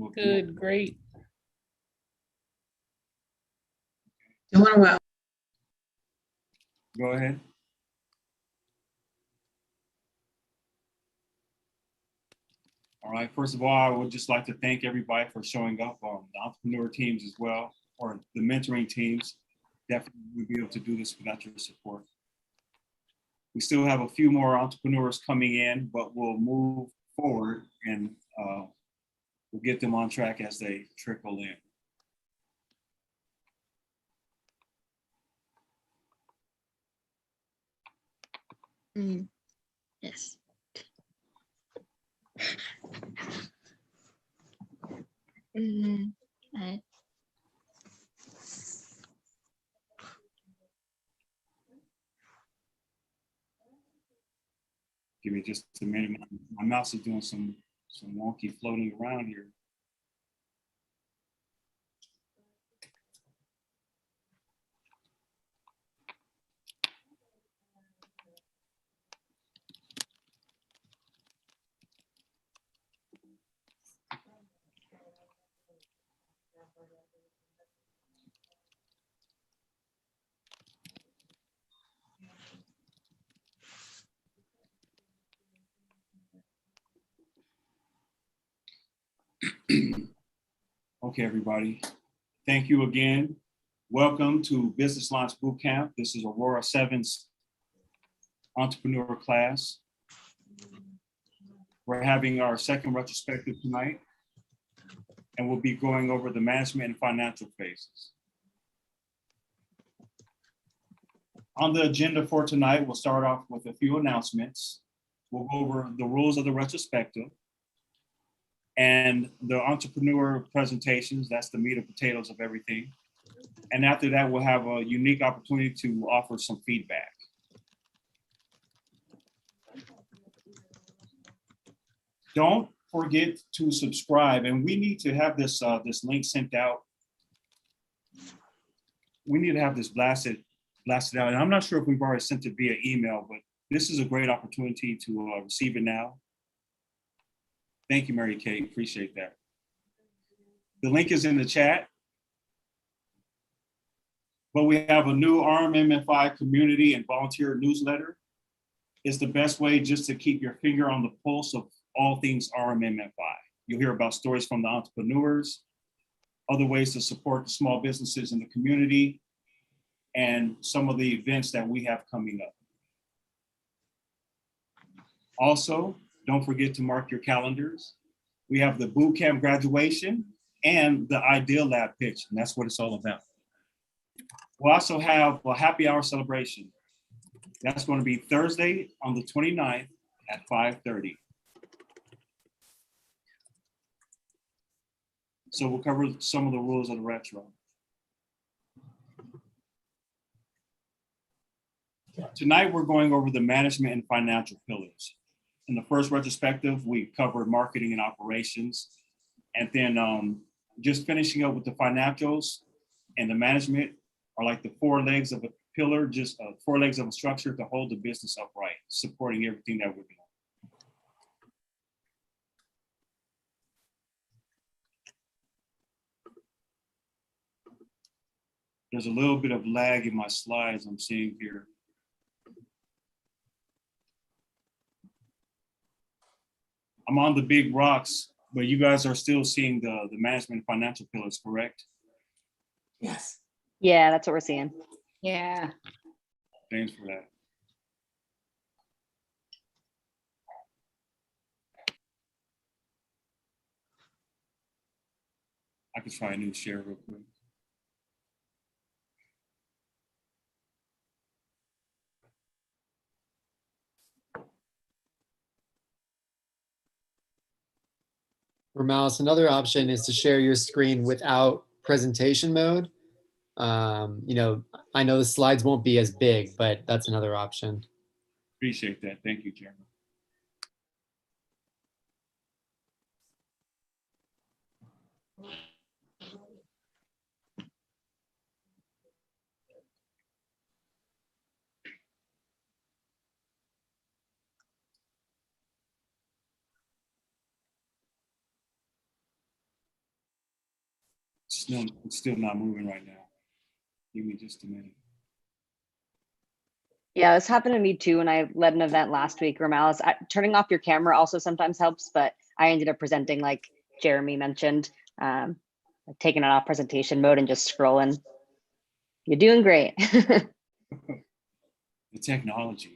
Good, great. Doing well. Go ahead. All right, first of all, I would just like to thank everybody for showing up on the entrepreneur teams as well, or the mentoring teams. Definitely we'd be able to do this without your support. We still have a few more entrepreneurs coming in, but we'll move forward and we'll get them on track as they trickle in. Yes. Give me just a minute. My mouse is doing some wonky floating around here. Okay, everybody. Thank you again. Welcome to Business Launch Bootcamp. This is Aurora 7's entrepreneur class. We're having our second retrospective tonight, and we'll be going over the management and financial phases. On the agenda for tonight, we'll start off with a few announcements. We'll go over the rules of the retrospective and the entrepreneur presentations. That's the meat and potatoes of everything. And after that, we'll have a unique opportunity to offer some feedback. Don't forget to subscribe, and we need to have this link sent out. We need to have this blasted out, and I'm not sure if we've already sent it via email, but this is a great opportunity to receive it now. Thank you, Mary Kate, appreciate that. The link is in the chat. But we have a new RMMFI community and volunteer newsletter. It's the best way just to keep your finger on the pulse of all things RMMFI. You'll hear about stories from the entrepreneurs, other ways to support the small businesses in the community, and some of the events that we have coming up. Also, don't forget to mark your calendars. We have the bootcamp graduation and the Ideal Lab pitch, and that's what it's all about. We'll also have a happy hour celebration. That's going to be Thursday on the 29th at 5:30. So we'll cover some of the rules of the retro. Tonight, we're going over the management and financial pillars. In the first retrospective, we covered marketing and operations. And then just finishing up with the financials and the management are like the four legs of a pillar, just 4 legs of a structure to hold the business upright, supporting everything that we're doing. There's a little bit of lag in my slides I'm seeing here. I'm on the big rocks, but you guys are still seeing the management and financial pillars, correct? Yes. Yeah, that's what we're seeing. Yeah. Thanks for that. I could try a new share real quick. For Mouse, another option is to share your screen without presentation mode. You know, I know the slides won't be as big, but that's another option. Appreciate that. Thank you, Chairman. It's still not moving right now. Give me just a minute. Yeah, this happened to me too when I led an event last week. Ramalis, turning off your camera also sometimes helps, but I ended up presenting like Jeremy mentioned, taking it off presentation mode and just scrolling. You're doing great. The technology.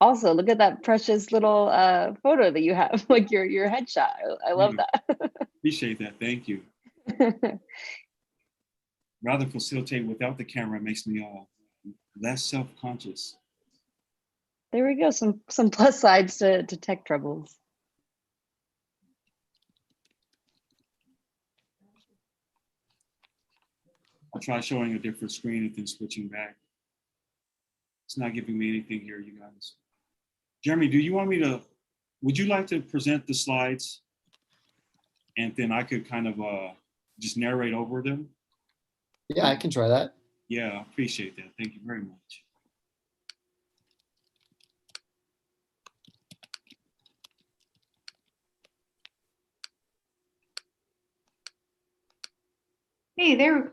Also, look at that precious little photo that you have, like your headshot. I love that. Appreciate that. Thank you. Rather facilitate without the camera makes me less self-conscious. There we go. Some plus sides to tech troubles. I'll try showing a different screen and then switching back. It's not giving me anything here, you guys. Jeremy, would you like to present the slides? And then I could kind of just narrate over them? Yeah, I can try that. Yeah, I appreciate that. Thank you very much. Hey, there.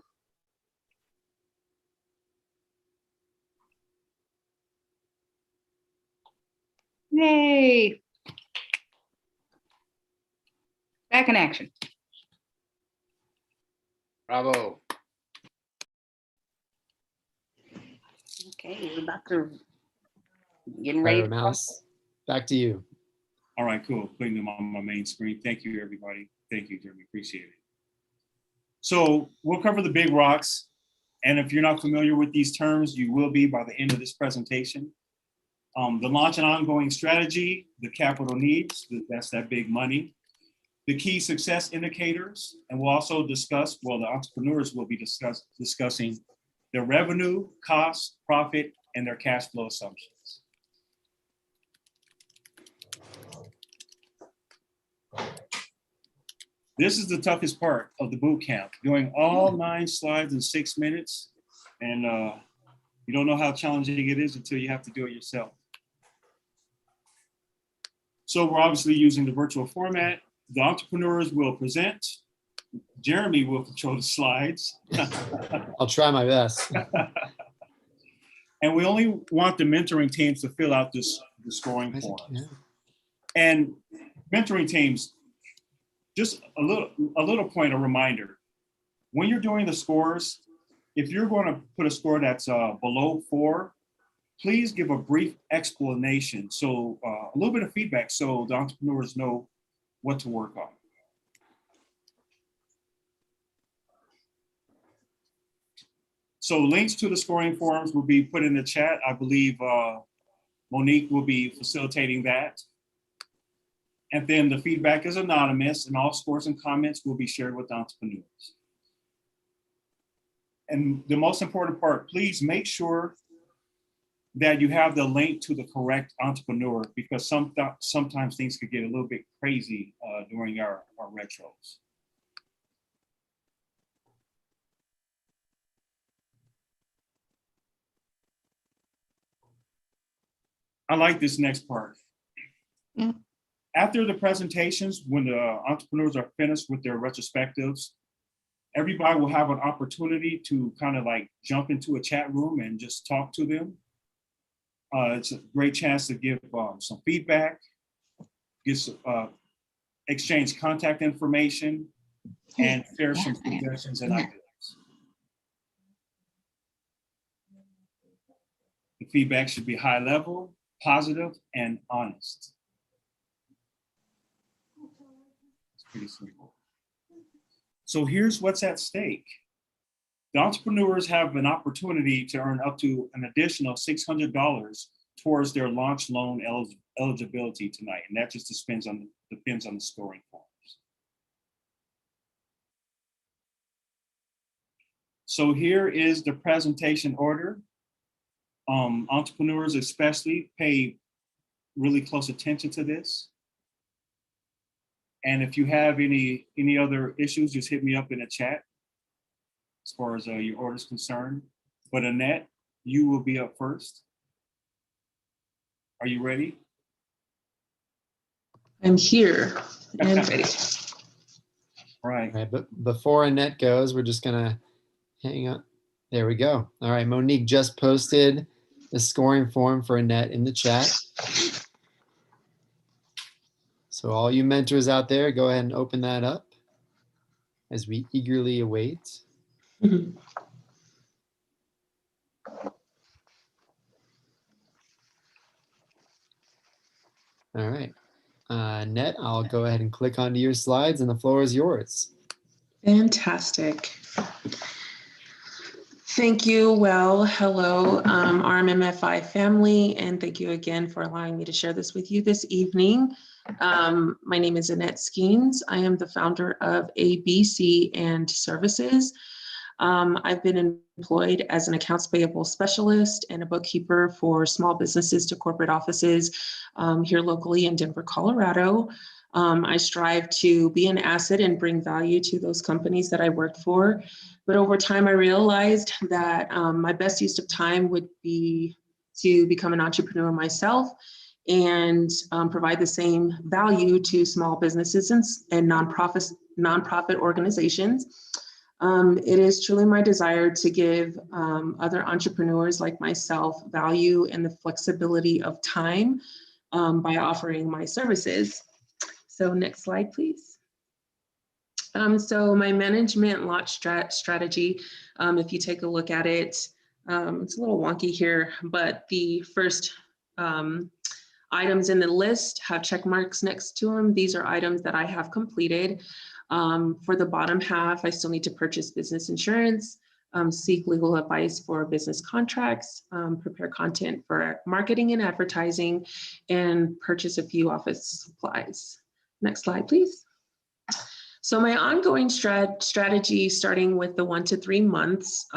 Yay. Back in action. Bravo. Okay, we're about to getting All ready. right, Mouse, back to you. All right, cool. Putting them on my main screen. Thank you, everybody. Thank you, Jeremy. Appreciate it. So we'll cover the big rocks. And if you're not familiar with these terms, you will be by the end of this presentation. The launch and ongoing strategy, the capital needs, that's that big money. The key success indicators, and we'll also discuss, well, the entrepreneurs will be discussing their revenue, cost, profit, and their cash flow assumptions. This is the toughest part of the boot camp, doing all 9 slides in 6 minutes. And you don't know how challenging it is until you have to do it yourself. So we're obviously using the virtual format. The entrepreneurs will present. Jeremy will control the slides. I'll try my best. And we only want the mentoring teams to fill out the scoring form. And mentoring teams, just a little point, a reminder. When you're doing the scores, if you're going to put a score that's below 4, please give a brief explanation. So a little bit of feedback so the entrepreneurs know what to work on. So links to the scoring forms will be put in the chat. I believe Monique will be facilitating that. And then the feedback is anonymous and all scores and comments will be shared with entrepreneurs. And the most important part, please make sure that you have the link to the correct entrepreneur because sometimes things could get a little bit crazy during our retros. I like this next part. Yeah. After the presentations, when the entrepreneurs are finished with their retrospectives, everybody will have an opportunity to kind of like jump into a chat room and just talk to them. It's a great chance to give some feedback, exchange contact information, and share some suggestions and ideas. The feedback should be high level, positive, and honest. It's pretty simple. So here's what's at stake. The entrepreneurs have an opportunity to earn up to an additional $600 towards their launch loan eligibility tonight, and that just depends on the scoring forms. So here is the presentation order. Entrepreneurs especially pay really close attention to this. And if you have any other issues, just hit me up in the chat as far as your order is concerned. But Annette, you will be up first. Are you ready? I'm here and ready. All right. All right, but before Annette goes, we're just gonna hang up. There we go. All right, Monique just posted the scoring form for Annette in the chat. So all you mentors out there, go ahead and open that up as we eagerly await. Mhm. All right. Annette, I'll go ahead and click onto your slides and the floor is yours. Fantastic. Thank you. Well, hello, RMMFI family, and thank you again for allowing me to share this with you this evening. My name is Annette Skeens. I am the founder of ABC and Services. I've been employed as an accounts payable specialist and a bookkeeper for small businesses to corporate offices here locally in Denver, Colorado. I strive to be an asset and bring value to those companies that I work for. But over time, I realized that my best use of time would be to become an entrepreneur myself and provide the same value to small businesses and nonprofit organizations. It is truly my desire to give other entrepreneurs like myself value and the flexibility of time by offering my services. So next slide, please. So my management launch strategy, if you take a look at it, it's a little wonky here, but the first items in the list have check marks next to them. These are items that I have completed. For the bottom half, I still need to purchase business insurance, seek legal advice for business contracts, prepare content for marketing and advertising, and purchase a few office supplies. Next slide, please. So my ongoing strategy, starting with the 1 to 3 months,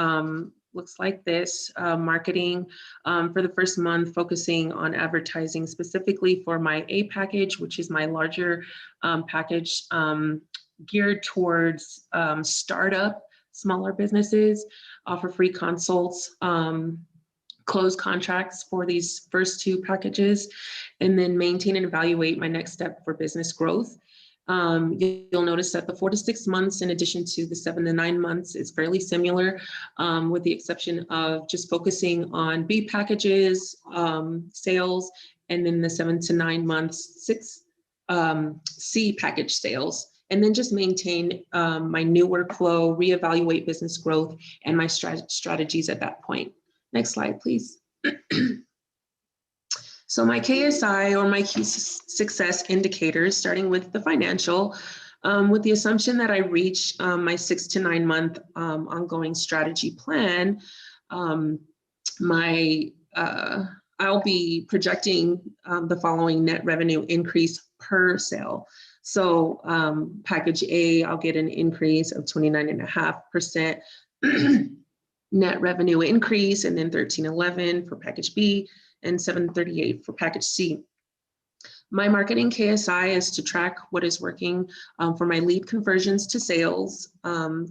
looks like this. Marketing for the first month, focusing on advertising specifically for my A package, which is my larger package geared towards startup, smaller businesses, offer free consults, close contracts for these first 2 packages, and then maintain and evaluate my next step for business growth. You'll notice that the 4 to 6 months, in addition to the 7 to 9 months, is fairly similar, with the exception of just focusing on B packages, sales, and then the 7 to 9 months, 6 C package sales, and then just maintain my new workflow, reevaluate business growth, and my strategies at that point. Next slide, please. So my KSI, or my key success indicators, starting with the financial, with the assumption that I reach my 6 to 9 month ongoing strategy plan, I'll be projecting the following net revenue increase per sale. So package A, I'll get an increase of 29.5% net revenue increase, and then 1311 for package B, and 738 for package C. My marketing KSI is to track what is working for my lead conversions to sales,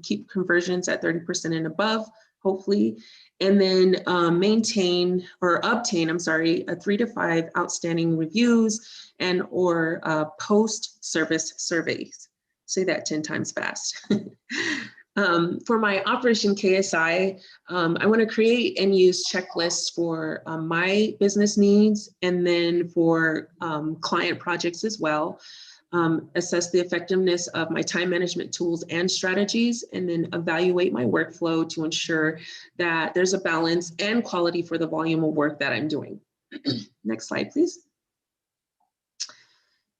keep conversions at 30% and above, hopefully, and then obtain, a 3 to 5 outstanding reviews and or post-service surveys. Say that 10 times fast. For my operation KSI, I want to create and use checklists for my business needs, and then for client projects as well. Assess the effectiveness of my time management tools and strategies, and then evaluate my workflow to ensure that there's a balance and quality for the volume of work that I'm doing. Next slide, please.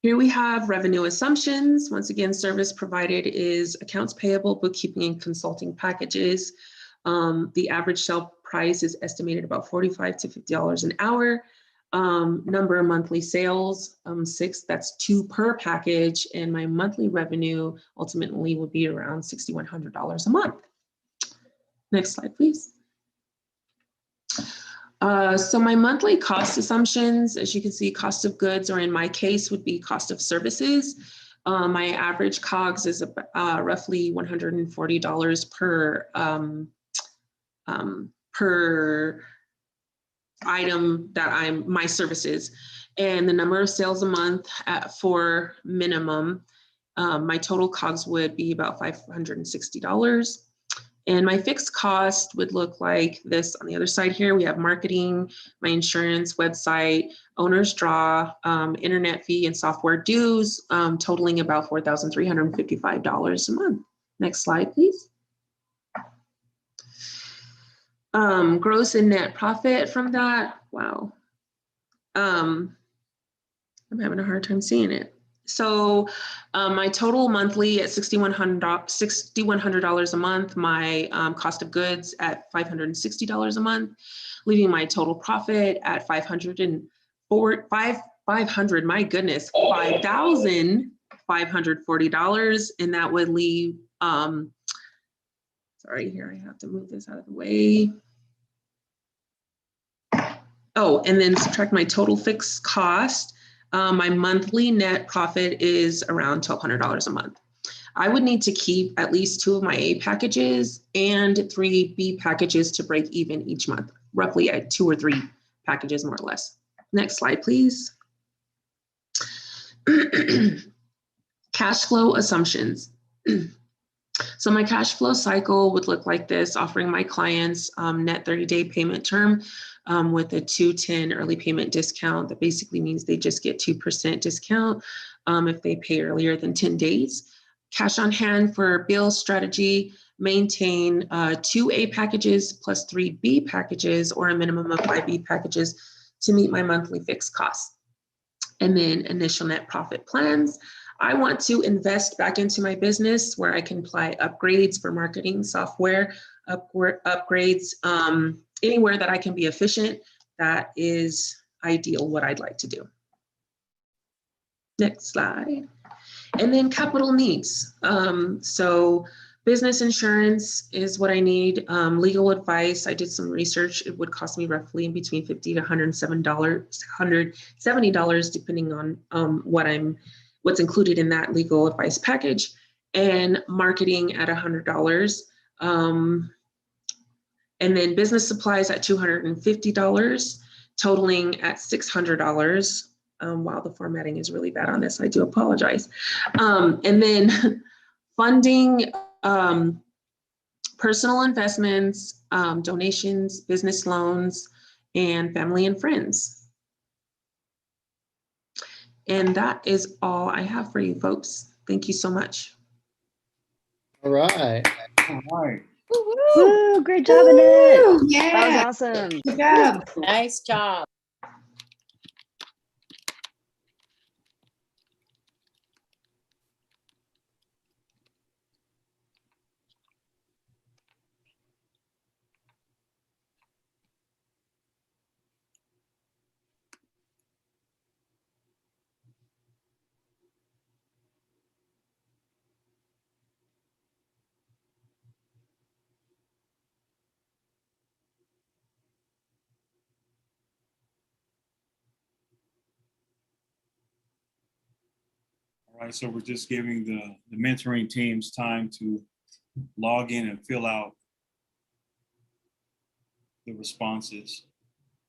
Here we have revenue assumptions. Once again, service provided is accounts payable, bookkeeping, and consulting packages. The average sale price is estimated about $45 to $50 an hour. Number of monthly sales, 6, that's 2 per package. And my monthly revenue ultimately would be around $6,100 a month. Next slide, please. So my monthly cost assumptions, as you can see, cost of goods, or in my case would be cost of services. My average COGS is roughly $140 per item that my services. and the number of sales a month for minimum, my total COGS would be about $560. And my fixed cost would look like this on the other side here. We have marketing, my insurance, website, owner's draw, internet fee, and software dues, totaling about $4,355 a month. Next slide, please. Gross and net profit from that, wow. I'm having a hard time seeing it. So my total monthly at $6,100 a month, my cost of goods at $560 a month, leaving my total profit at $5,540, and that would leave, sorry, here I have to move this out of the way. Oh, and then subtract my total fixed cost. My monthly net profit is around $1,200 a month. I would need to keep at least 2 of my A packages and 3 B packages to break even each month, roughly at 2 or 3 packages, more or less. Next slide, please. Cash flow assumptions. So my cash flow cycle would look like this, offering my clients net 30-day payment term with a 2/10 early payment discount. That basically means they just get 2% discount if they pay earlier than 10 days. Cash on hand for bill strategy, maintain 2 A packages plus 3 B packages, or a minimum of 5 B packages to meet my monthly fixed costs. And then initial net profit plans. I want to invest back into my business where I can apply upgrades for marketing, software, upgrades, anywhere that I can be efficient. That is ideal what I'd like to do. Next slide. And then capital needs. So business insurance is what I need. Legal advice, I did some research. It would cost me roughly in between $50 to $170, depending on what's included in that legal advice package, and marketing at $100. And then business supplies at $250, totaling at $600. Wow, the formatting is really bad on this. I do apologize. And then funding, personal investments, donations, business loans, and family and friends. And that is all I have for you folks. Thank you so much. All right. All right. Woo, great job, Annette. That Yeah, was awesome. good job. Nice job. All right, so we're just giving the mentoring teams time to log in and fill out the responses.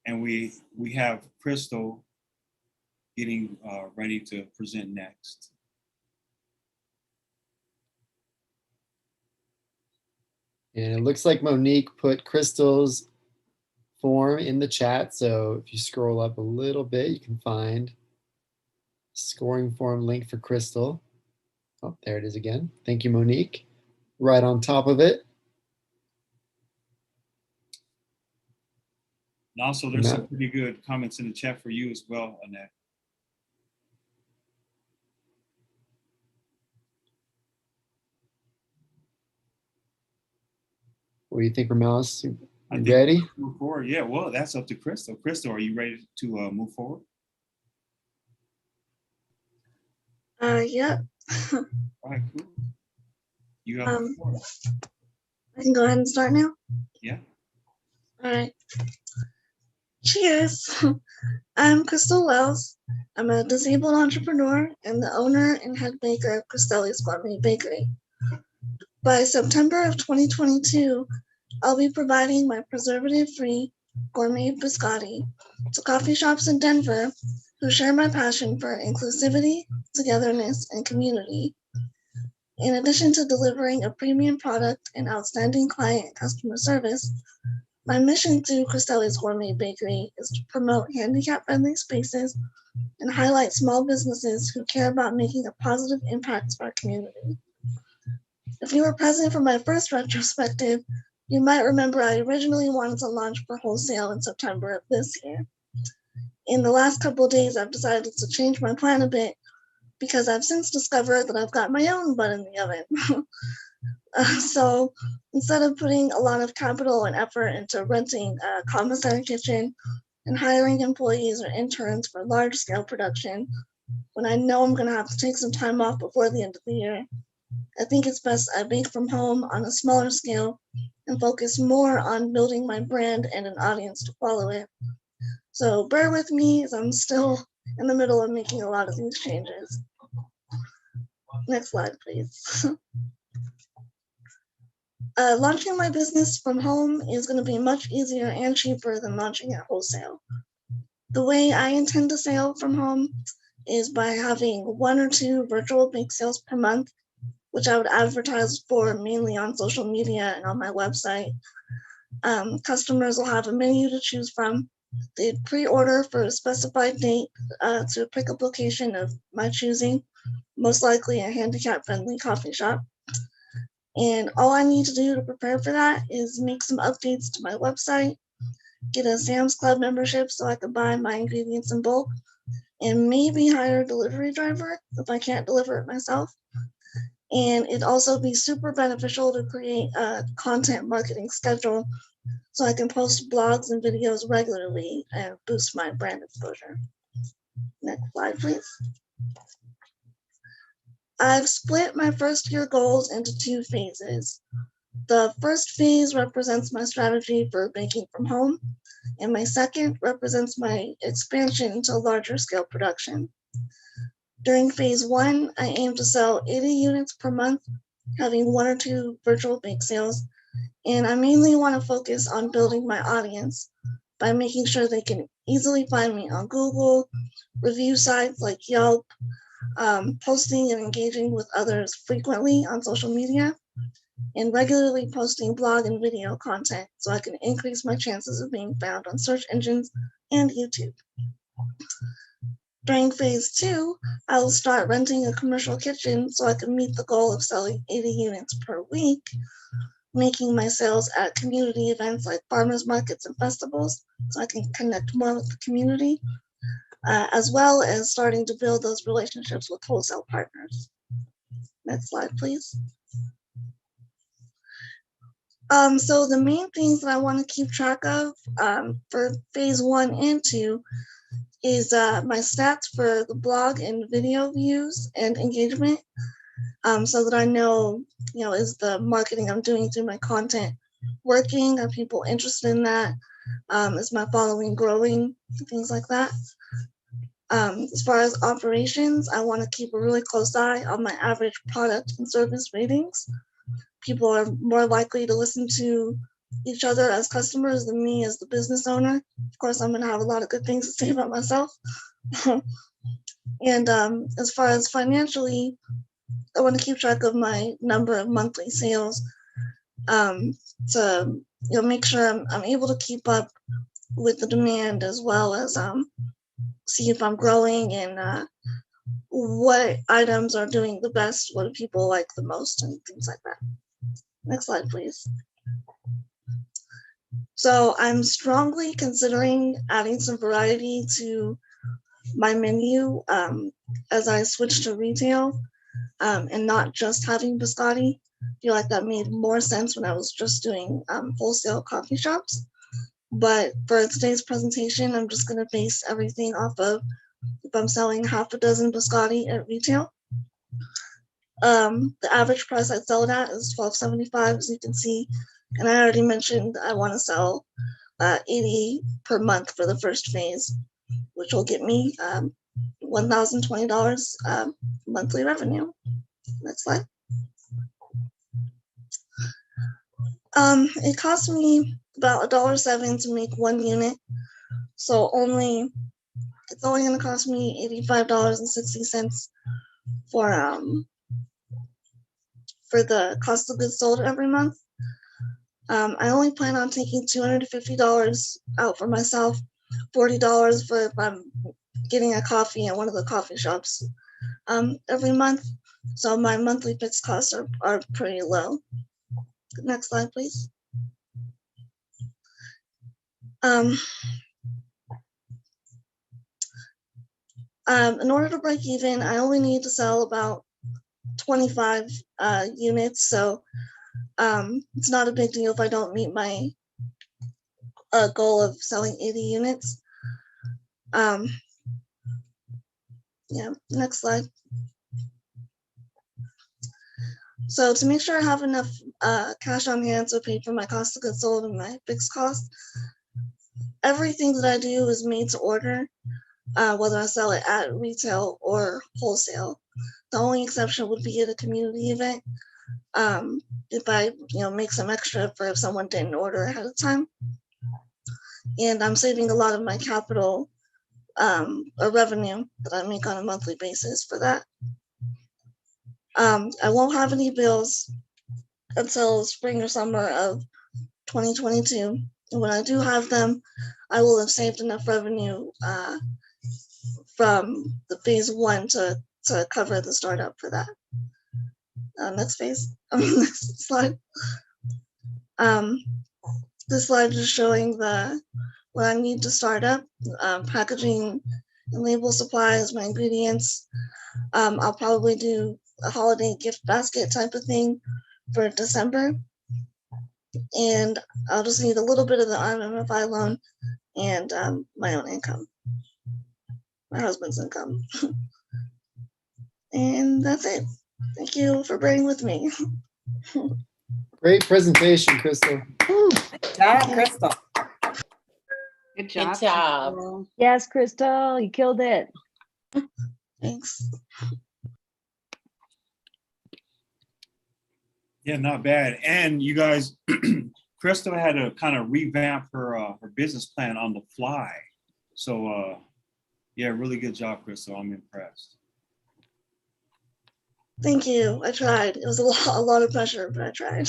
And we have Crystal getting ready to present next. And it looks like Monique put Crystal's form in the chat. So if you scroll up a little bit, you can find scoring form link for Crystal. Oh, there it is again. Thank you, Monique. Right on top of it. And also there's some pretty good comments in the chat for you as well, Annette. What do you think, Ramelis? You I think ready? move forward. Yeah, well, that's up to Crystal. Crystal, are you ready to move forward? Yeah. All right, cool. You have the floor. I can go ahead and start now. Yeah. All right. Cheers. I'm Crystal Wells. I'm a disabled entrepreneur and the owner and head baker of Cristelli's Gourmet Bakery. By September of 2022, I'll be providing my preservative-free gourmet biscotti to coffee shops in Denver who share my passion for inclusivity, togetherness, and community. In addition to delivering a premium product and outstanding client and customer service, my mission through Cristelli's Gourmet Bakery is to promote handicap-friendly spaces and highlight small businesses who care about making a positive impact to our community. If you were present for my first retrospective, you might remember I originally wanted to launch for wholesale in September of this year. In the last couple of days, I've decided to change my plan a bit because I've since discovered that I've got my own butt in the oven. So instead of putting a lot of capital and effort into renting a commissary kitchen and hiring employees or interns for large scale production, when I know I'm going to have to take some time off before the end of the year, I think it's best I bake from home on a smaller scale and focus more on building my brand and an audience to follow it. So bear with me as I'm still in the middle of making a lot of these changes. Next slide, please. Launching my business from home is going to be much easier and cheaper than launching at wholesale. The way I intend to sell from home is by having 1 or 2 virtual bake sales per month, which I would advertise for mainly on social media and on my website. Customers will have a menu to choose from. They'd pre-order for a specified date to a pickup location of my choosing, most likely a handicap-friendly coffee shop. And all I need to do to prepare for that is make some updates to my website, get a Sam's Club membership so I can buy my ingredients in bulk, and maybe hire a delivery driver if I can't deliver it myself. And it'd also be super beneficial to create a content marketing schedule so I can post blogs and videos regularly and boost my brand exposure. Next slide, please. I've split my first year goals into 2 phases. The first phase represents my strategy for baking from home, and my second represents my expansion into larger scale production. During phase 1, I aim to sell 80 units per month, having 1 or 2 virtual bake sales, and I mainly want to focus on building my audience by making sure they can easily find me on Google, review sites like Yelp, posting and engaging with others frequently on social media, and regularly posting blog and video content so I can increase my chances of being found on search engines and YouTube. During phase 2, I will start renting a commercial kitchen so I can meet the goal of selling 80 units per week, making my sales at community events like farmers markets and festivals so I can connect more with the community, as well as starting to build those relationships with wholesale partners. Next slide, please. So the main things that I want to keep track of for phase 1 and 2 is my stats for the blog and video views and engagement, so that I know, is the marketing I'm doing through my content working? Are people interested in that? Is my following growing? Things like that. As far as operations, I want to keep a really close eye on my average product and service ratings. People are more likely to listen to each other as customers than me as the business owner. Of course, I'm going to have a lot of good things to say about myself. And as far as financially, I want to keep track of my number of monthly sales to make sure I'm able to keep up with the demand, as well as see if I'm growing and what items are doing the best, what do people like the most, and things like that. Next slide, please. So I'm strongly considering adding some variety to my menu as I switch to retail and not just having biscotti. I feel like that made more sense when I was just doing wholesale coffee shops. But for today's presentation, I'm just going to base everything off of if I'm selling half a dozen biscotti at retail. The average price I sell it at is $12.75, as you can see. And I already mentioned I want to sell 80 per month for the first phase, which will get me $1,020 monthly revenue. Next slide. It cost me about $1.07 to make 1 unit. So only it's only going to cost me $85.60 for the cost of goods sold every month. I only plan on taking $250 out for myself, $40 for if I'm getting a coffee at one of the coffee shops every month. So my monthly fixed costs are pretty low. Next slide, please. In order to break even, I only need to sell about 25 units. So it's not a big deal if I don't meet my goal of selling 80 units. Yeah, next slide. So to make sure I have enough cash on hand to pay for my cost of goods sold and my fixed costs, everything that I do is made to order, whether I sell it at retail or wholesale. The only exception would be at a community event. If I make some extra for if someone didn't order ahead of time. And I'm saving a lot of my capital or revenue that I make on a monthly basis for that. I won't have any bills until spring or summer of 2022. And when I do have them, I will have saved enough revenue from the phase 1 to cover the startup for that. Next phase, next slide. This slide is showing what I need to start up, packaging and label supplies, my ingredients. I'll probably do a holiday gift basket type of thing for December. And I'll just need a little bit of the RMFI loan and my own income, my husband's income. And that's it. Thank you for bearing with me. Great presentation, Crystal. Good job, Crystal. Good job. Good job. Crystal. Yes, Crystal, you killed it. Thanks. Yeah, not bad. And you guys, Crystal had to kind of revamp her business plan on the fly. So yeah, really good job, Crystal. I'm impressed. Thank you. I tried. It was a lot of pressure, but I tried.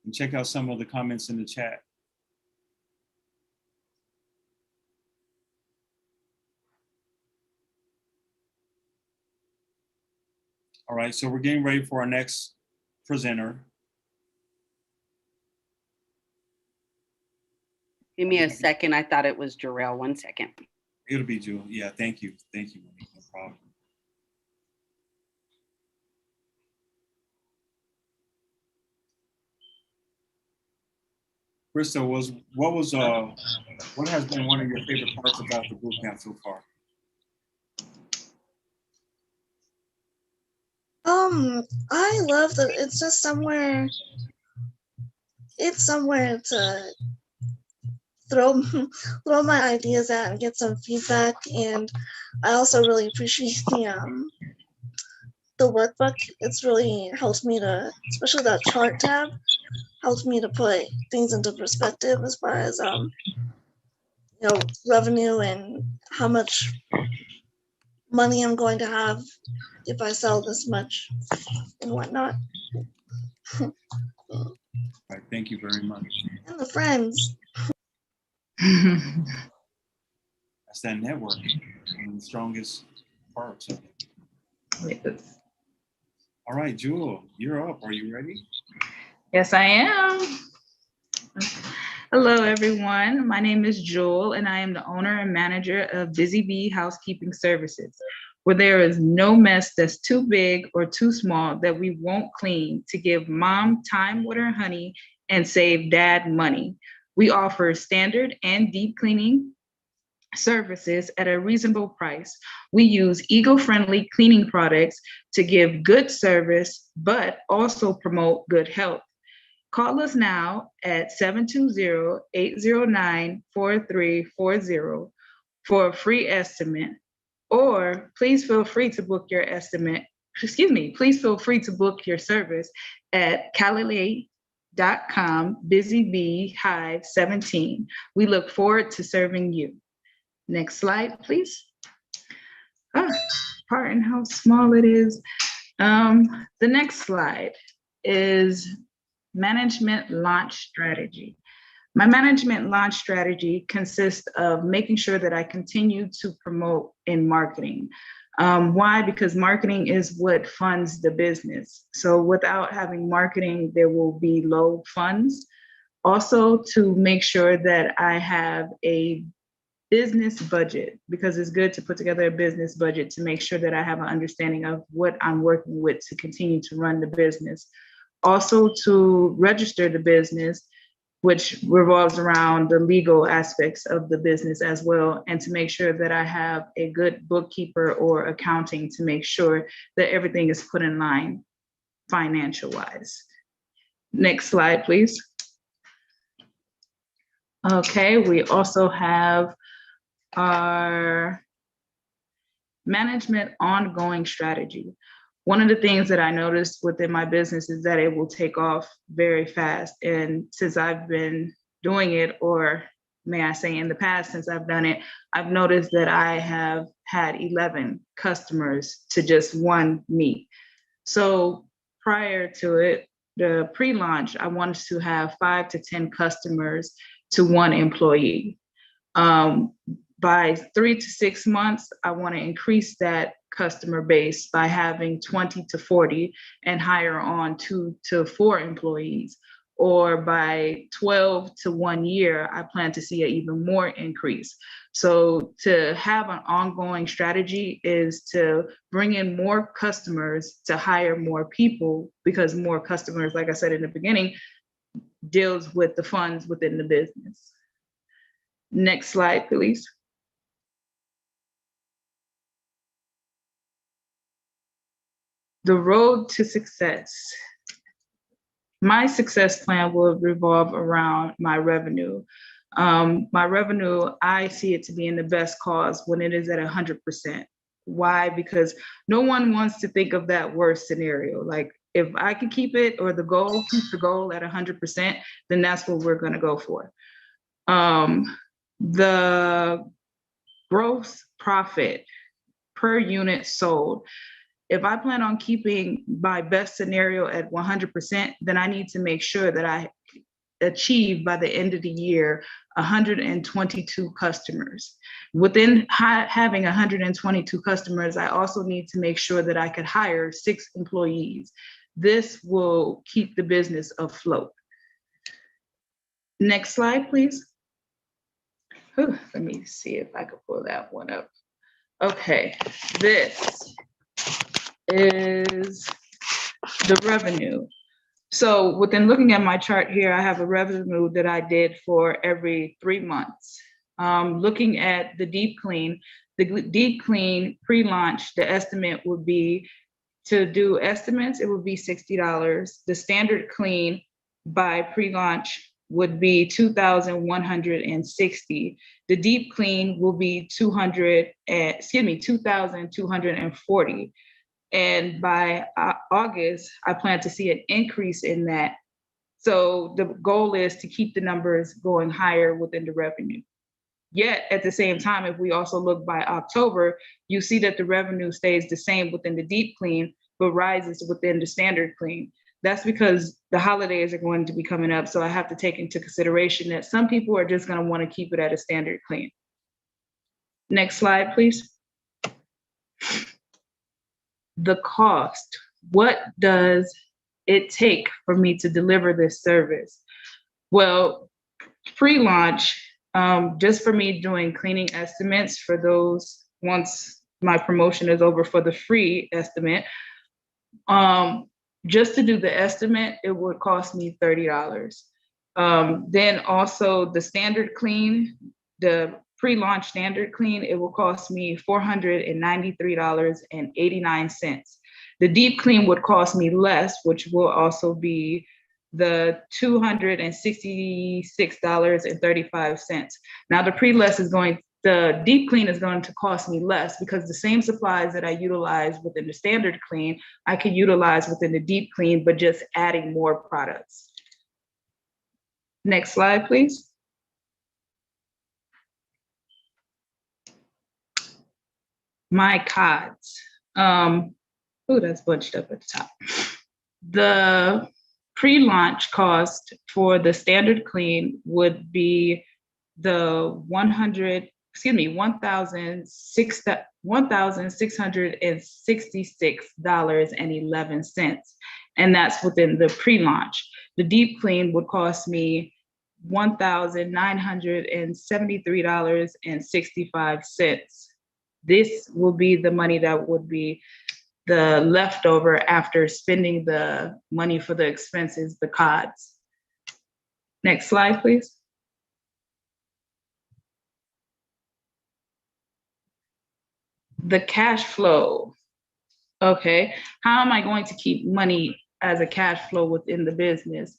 And check out some of the comments in the chat. All right, so we're getting ready for our next presenter. Give me a second. I thought it was Jarrell. 1 second. It'll be Jewel. Yeah, thank you. Thank you, Monique. No problem. Crystal, what has been one of your favorite parts about the boot camp so far? I love that it's just somewhere. It's somewhere to throw my ideas at and get some feedback. And I also really appreciate the workbook. It's really helped me to, especially that chart tab, helped me to put things into perspective as far as revenue and how much money I'm going to have if I sell this much and whatnot. All right, thank you very much. And the friends. That's that networking, one of the strongest parts of it. Yes. All right, Jewel, you're up. Are you ready? Yes, I am. Hello, everyone. My name is Jewel, and I am the owner and manager of Busy Bee Housekeeping Services, where there is no mess that's too big or too small that we won't clean to give mom time with her honey and save dad money. We offer standard and deep cleaning services at a reasonable price. We use eco-friendly cleaning products to give good service, but also promote good health. Call us now at 720-809-4340 for a free estimate, or please feel free to book your estimate. Please feel free to book your service at busybeehive17. We look forward to serving you. Next slide, please. Pardon how small it is. The next slide is management launch strategy. My management launch strategy consists of making sure that I continue to promote in marketing. Why? Because marketing is what funds the business. So without having marketing, there will be low funds. Also, to make sure that I have a business budget, because it's good to put together a business budget to make sure that I have an understanding of what I'm working with to continue to run the business. Also, to register the business, which revolves around the legal aspects of the business as well, and to make sure that I have a good bookkeeper or accounting to make sure that everything is put in line financial wise. Next slide, please. Okay, we also have our management ongoing strategy. One of the things that I noticed within my business is that it will take off very fast. And since I've been doing it, or may I say in the past, since I've done it, I've noticed that I have had 11 customers to just one meet. So prior to it, the pre-launch, I wanted to have 5 to 10 customers to one employee. By 3 to 6 months, I want to increase that customer base by having 20 to 40 and hire on 2 to 4 employees. Or by 12 to 1 year, I plan to see an even more increase. So to have an ongoing strategy is to bring in more customers to hire more people, because more customers, like I said in the beginning, deals with the funds within the business. Next slide, please. The road to success. My success plan will revolve around my revenue. My revenue, I see it to be in the best cause when it is at 100%. Why? Because no one wants to think of that worst scenario. Like, if I can keep it, or keep the goal at 100%, then that's what we're going to go for. The gross profit per unit sold. If I plan on keeping my best scenario at 100%, then I need to make sure that I achieve by the end of the year 122 customers. Within having 122 customers, I also need to make sure that I could hire 6 employees. This will keep the business afloat. Next slide, please. Let me see if I can pull that one up. Okay, this is the revenue. So within looking at my chart here, I have a revenue that I did for every 3 months. Looking at the deep clean pre-launch, the estimate would be, to do estimates, it would be $60. The standard clean by pre-launch would be $2,160. The deep clean will be $2,240. And by August, I plan to see an increase in that. So the goal is to keep the numbers going higher within the revenue. Yet at the same time, if we also look by October, you see that the revenue stays the same within the deep clean, but rises within the standard clean. That's because the holidays are going to be coming up. So I have to take into consideration that some people are just going to want to keep it at a standard clean. Next slide, please. The cost. What does it take for me to deliver this service? Well, pre-launch, just for me doing cleaning estimates for those, once my promotion is over for the free estimate, just to do the estimate, it would cost me $30. Then also the standard clean, the pre-launch standard clean, it will cost me $493.89. The deep clean would cost me less, which will also be the $266.35. Now the deep clean is going to cost me less, because the same supplies that I utilize within the standard clean, I can utilize within the deep clean, but just adding more products. Next slide, please. My CODs. Oh, that's bunched up at the top. The pre-launch cost for the standard clean would be the $1,666.11, and that's within the pre-launch. The deep clean would cost me $1,973.65. This will be the money that would be the leftover after spending the money for the expenses, the CODs. Next slide, please. The cash flow. Okay, how am I going to keep money as a cash flow within the business?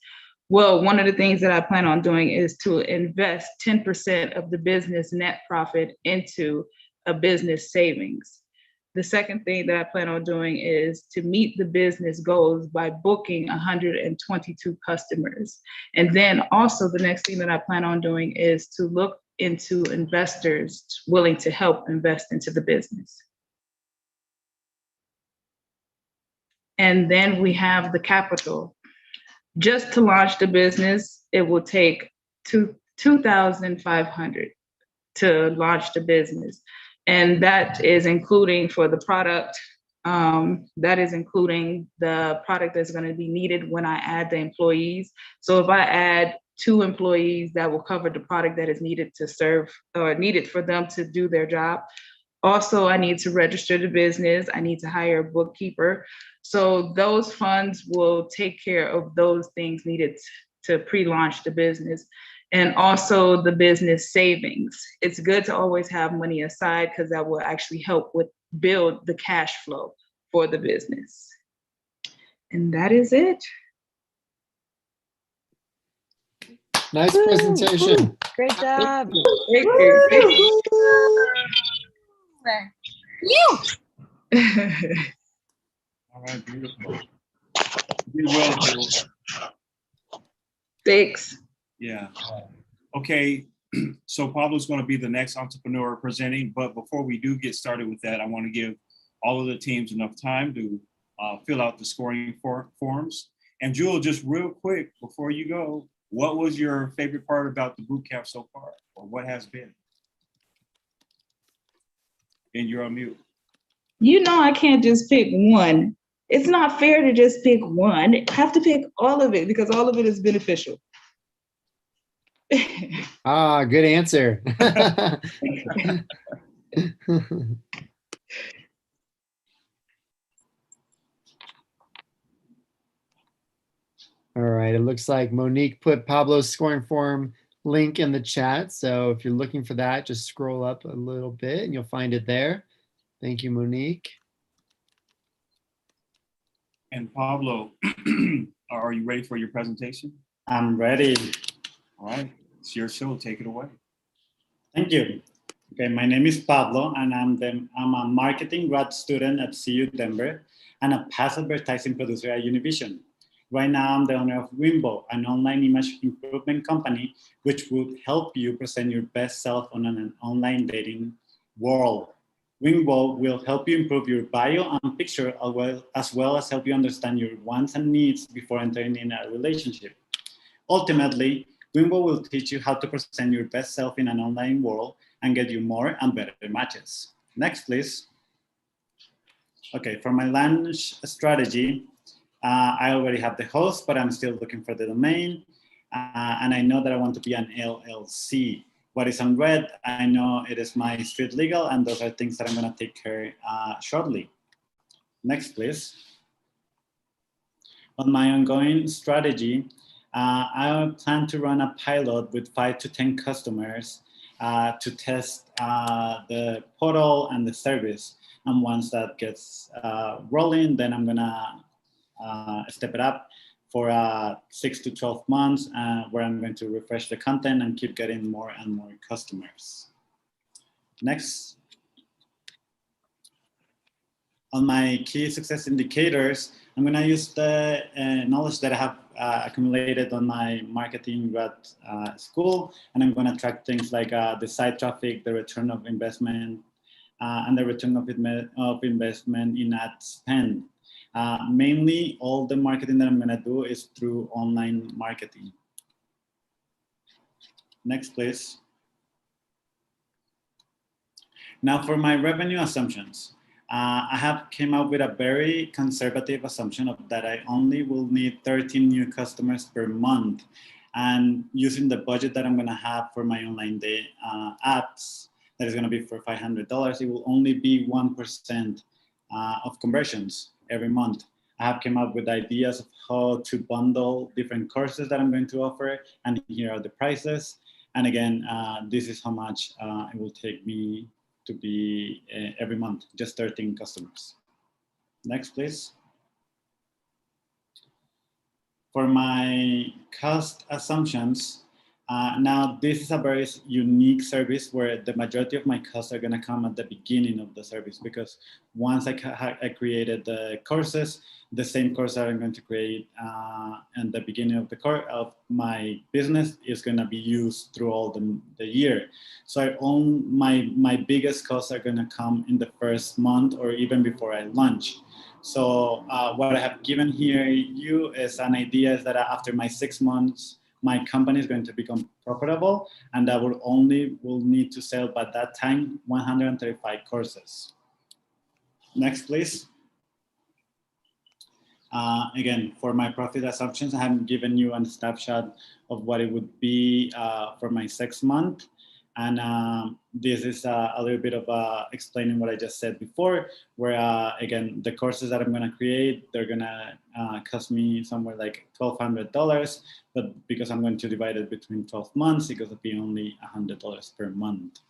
Well, one of the things that I plan on doing is to invest 10% of the business net profit into a business savings. The second thing that I plan on doing is to meet the business goals by booking 122 customers. And then also the next thing that I plan on doing is to look into investors willing to help invest into the business. And then we have the capital. Just to launch the business, it will take $2,500 to launch the business. And that is including for the product, that is including the product that's going to be needed when I add the employees. So if I add 2 employees, that will cover the product that is needed to serve or needed for them to do their job. Also, I need to register the business. I need to hire a bookkeeper. So those funds will take care of those things needed to pre-launch the business. And also the business savings. It's good to always have money aside because that will actually help with build the cash flow for the business. And that is it. Nice presentation. Great job. Thank you. Thank you. All right, beautiful. You did well, Jill. Thanks. Yeah. Okay, so Pablo's going to be the next entrepreneur presenting, but before we do get started with that, I want to give all of the teams enough time to fill out the scoring forms. And Jewel, just real quick before you go, what was your favorite part about the boot camp so far, or what has been? And you're on mute. You know I can't just pick one. It's not fair to just pick one. I have to pick all of it because all of it is beneficial. Ah, good answer. All right, it looks like Monique put Pablo's scoring form link in the chat. So if you're looking for that, just scroll up a little bit and you'll find it there. Thank you, Monique. And Pablo, are you ready for your presentation? I'm ready. All right, it's your show. Take it away. Thank you. Okay, my name is Pablo, and I'm a marketing grad student at CU Denver and a past advertising producer at Univision. Right now, I'm the owner of Wimbo, an online image improvement company, which would help you present your best self on an online dating world. Wimbo will help you improve your bio and picture as well as help you understand your wants and needs before entering in a relationship. Ultimately, Wimbo will teach you how to present your best self in an online world and get you more and better matches. Next, please. Okay, for my launch strategy, I already have the host, but I'm still looking for the domain. And I know that I want to be an LLC. What is on red, I know it is my street legal, and those are things that I'm gonna take care shortly. Next, please. On my ongoing strategy, I plan to run a pilot with 5 to 10 customers to test the portal and the service. And once that gets rolling, then I'm gonna step it up for 6 to 12 months where I'm going to refresh the content and keep getting more and more customers. Next. On my key success indicators, I'm gonna use the knowledge that I have accumulated on my marketing grad school, and I'm gonna track things like the site traffic, the return of investment, and the return of investment in ad spend. Mainly, all the marketing that I'm gonna do is through online marketing. Next, please. Now for my revenue assumptions. I have came up with a very conservative assumption of that I only will need 13 new customers per month. And using the budget that I'm gonna have for my online day ads, that is gonna be for $500, it will only be 1% of conversions every month. I have come up with ideas of how to bundle different courses that I'm going to offer, and here are the prices. And again, this is how much it will take me to be every month, just 13 customers. Next, please. For my cost assumptions, now this is a very unique service where the majority of my costs are gonna come at the beginning of the service, because once I created the courses, the same course that I'm going to create in the beginning of of my business is gonna be used through all the year. So my biggest costs are gonna come in the first month or even before I launch. So what I have given here you is an idea is that after my 6 months, my company is going to become profitable, and I will need to sell by that time 135 courses. Next, please. Again, for my profit assumptions, I have given you a snapshot of what it would be for my 6 month. And this is a little bit of explaining what I just said before, where again, the courses that I'm gonna create, they're gonna cost me somewhere like $1,200, but because I'm going to divide it between 12 months, it's gonna be only $100 per month.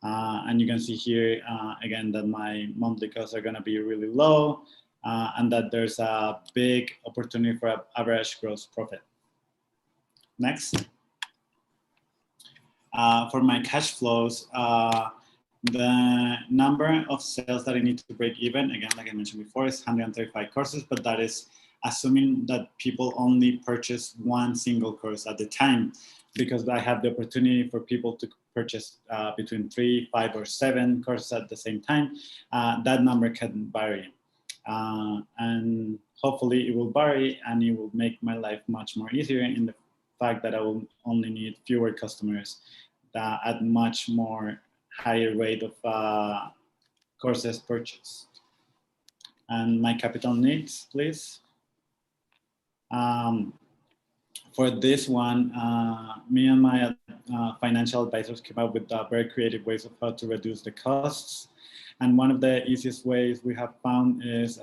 And you can see here, again, that my monthly costs are gonna be really low, and that there's a big opportunity for average gross profit. Next. For my cash flows, the number of sales that I need to break even, again, like I mentioned before, is 135 courses, but that is assuming that people only purchase one single course at the time, because I have the opportunity for people to purchase between 3, 5, or 7 courses at the same time. That number can vary. And hopefully it will vary, and it will make my life much more easier in the fact that I will only need fewer customers at much more higher rate of courses purchased. And my capital needs, please. For this one, me and my financial advisors came up with very creative ways of how to reduce the costs. And one of the easiest ways we have found is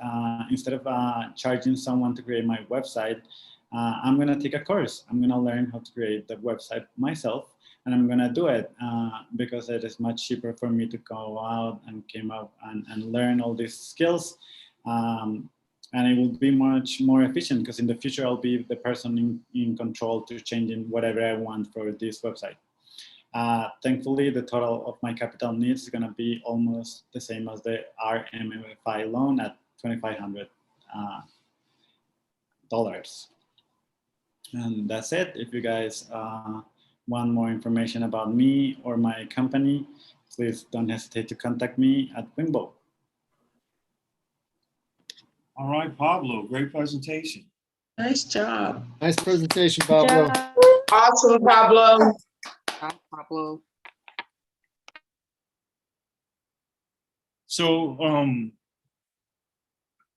instead of charging someone to create my website, I'm gonna take a course. I'm gonna learn how to create the website myself, and I'm gonna do it because it is much cheaper for me to go out and came out and learn all these skills. And it will be much more efficient, because in the future, I'll be the person in control to changing whatever I want for this website. Thankfully, the total of my capital needs is gonna be almost the same as the RMFI loan at $2,500. And that's it. If you guys want more information about me or my company, please don't hesitate to contact me at Wingbo. All right, Pablo, great presentation. Nice job. Nice presentation, Pablo. Awesome, Pablo. Hi, Pablo. So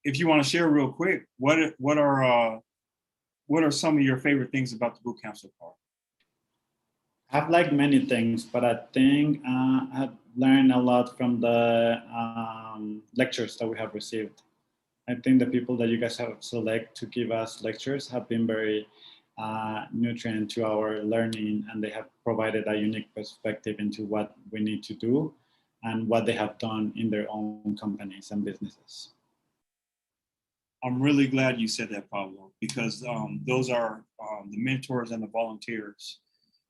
if you want to share real quick, what are some of your favorite things about the bootcamp so far? I've liked many things, but I think I've learned a lot from the lectures that we have received. I think the people that you guys have selected to give us lectures have been very nutrient to our learning, and they have provided a unique perspective into what we need to do and what they have done in their own companies and businesses. I'm really glad you said that, Pablo, because those are the mentors and the volunteers.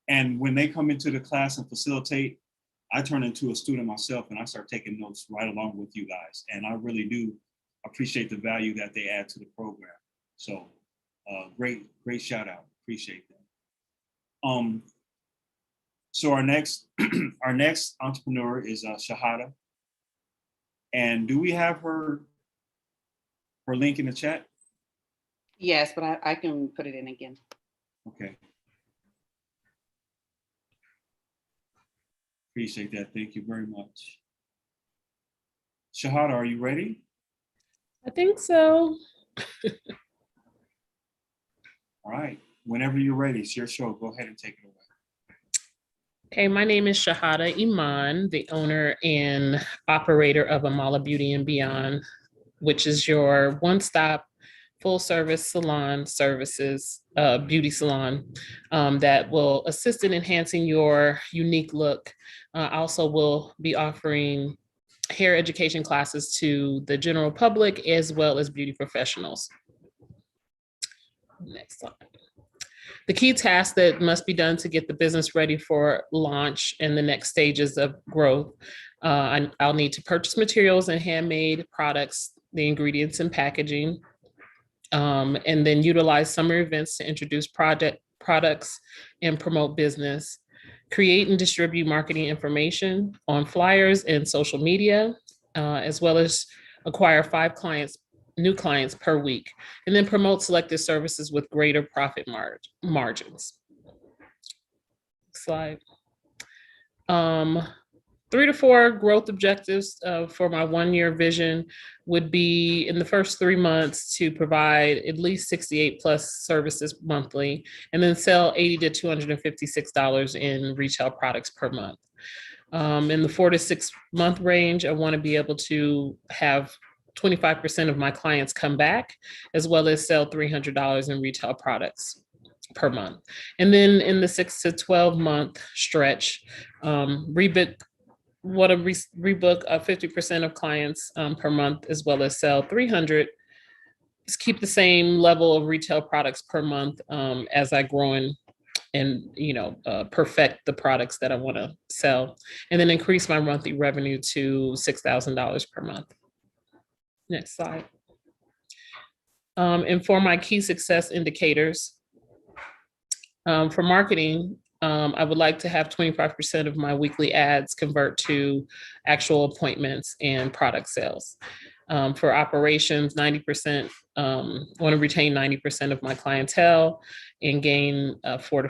And when they come into the class and facilitate, I turn into a student myself, and I start taking notes right along with you guys. And I really do appreciate the value that they add to the program. So great shout out. Appreciate that. So our next our next entrepreneur is Shahada. And do we have her link in the chat? Yes, but I can put it in again. Okay. Appreciate that. Thank you very much. Shahada, are you ready? I think so. All right. Whenever you're ready, it's your show. Go ahead and take it away. Okay, my name is Shahada Iman, the owner and operator of Amala Beauty and Beyond, which is your one-stop full-service salon services, beauty salon that will assist in enhancing your unique look. Also will be offering hair education classes to the general public as well as beauty professionals. Next slide. The key tasks that must be done to get the business ready for launch and the next stages of growth. I'll need to purchase materials and handmade products, the ingredients and packaging, and then utilize summer events to introduce products and promote business. Create and distribute marketing information on flyers and social media, as well as acquire 5 new clients per week, and then promote selected services with greater profit margins. Slide. 3 to 4 growth objectives for my 1-year vision would be in the first 3 months to provide at least 68 plus services monthly, and then sell $80 to $256 in retail products per month. In the 4 to 6 month range, I want to be able to have 25% of my clients come back, as well as sell $300 in retail products per month. And then in the 6 to 12 month stretch, rebook 50% of clients per month, as well as sell 300. Just keep the same level of retail products per month as I grow and perfect the products that I want to sell, and then increase my monthly revenue to $6,000 per month. Next slide. And for my key success indicators, for marketing, I would like to have 25% of my weekly ads convert to actual appointments and product sales. For operations, 90%, want to retain 90% of my clientele and gain 4 to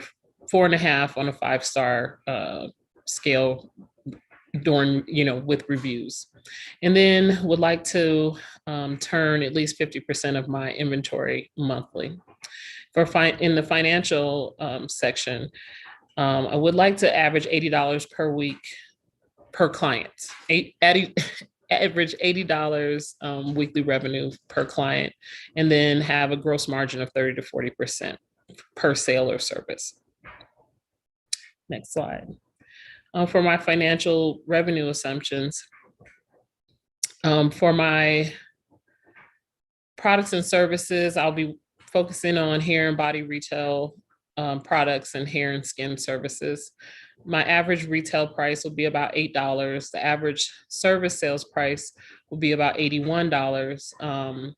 4.5 on a 5-star scale during, with reviews. And then would like to turn at least 50% of my inventory monthly. In the financial section, I would like to average $80 per week per client. Average $80 weekly revenue per client, and then have a gross margin of 30 to 40% per sale or service. Next slide. For my financial revenue assumptions, for my products and services, I'll be focusing on hair and body retail products and hair and skin services. My average retail price will be about $8. The average service sales price will be about $81.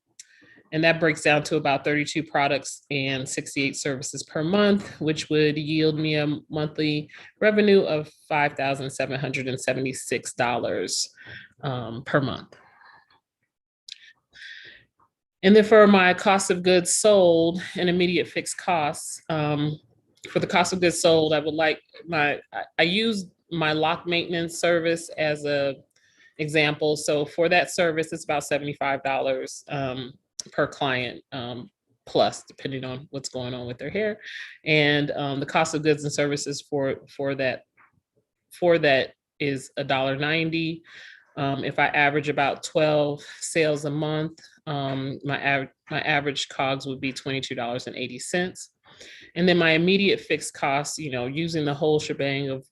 And that breaks down to about 32 products and 68 services per month, which would yield me a monthly revenue of $5,776 per month. And then for my cost of goods sold and immediate fixed costs, for the cost of goods sold, I would like I use my lock maintenance service as a example. So for that service, it's about $75 per client, plus, depending on what's going on with their hair. And the cost of goods and services for that is $1.90. If I average about 12 sales a month, my average COGS would be $22.80. And then my immediate fixed costs, using the whole shebang of,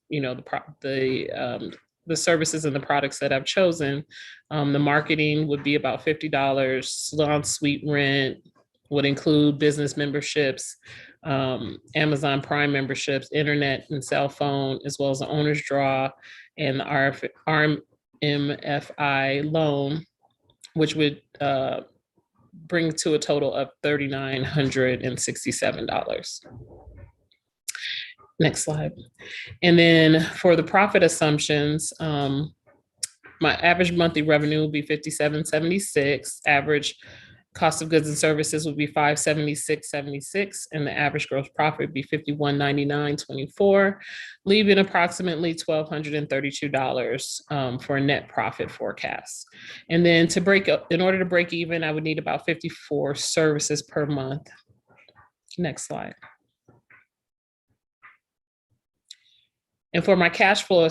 the services and the products that I've chosen, the marketing would be about $50. Salon suite rent would include business memberships, Amazon Prime memberships, internet and cell phone, as well as the owner's draw and the RMFI loan which would bring to a total of $3,967. Next slide. And then for the profit assumptions, my average monthly revenue will be $57.76. Average cost of goods and services would be $576.76, and the average gross profit would be $51.99.24, leaving approximately $1,232 for a net profit forecast. And then in order to break even, I would need about 54 services per month. Next slide. And for my cash flow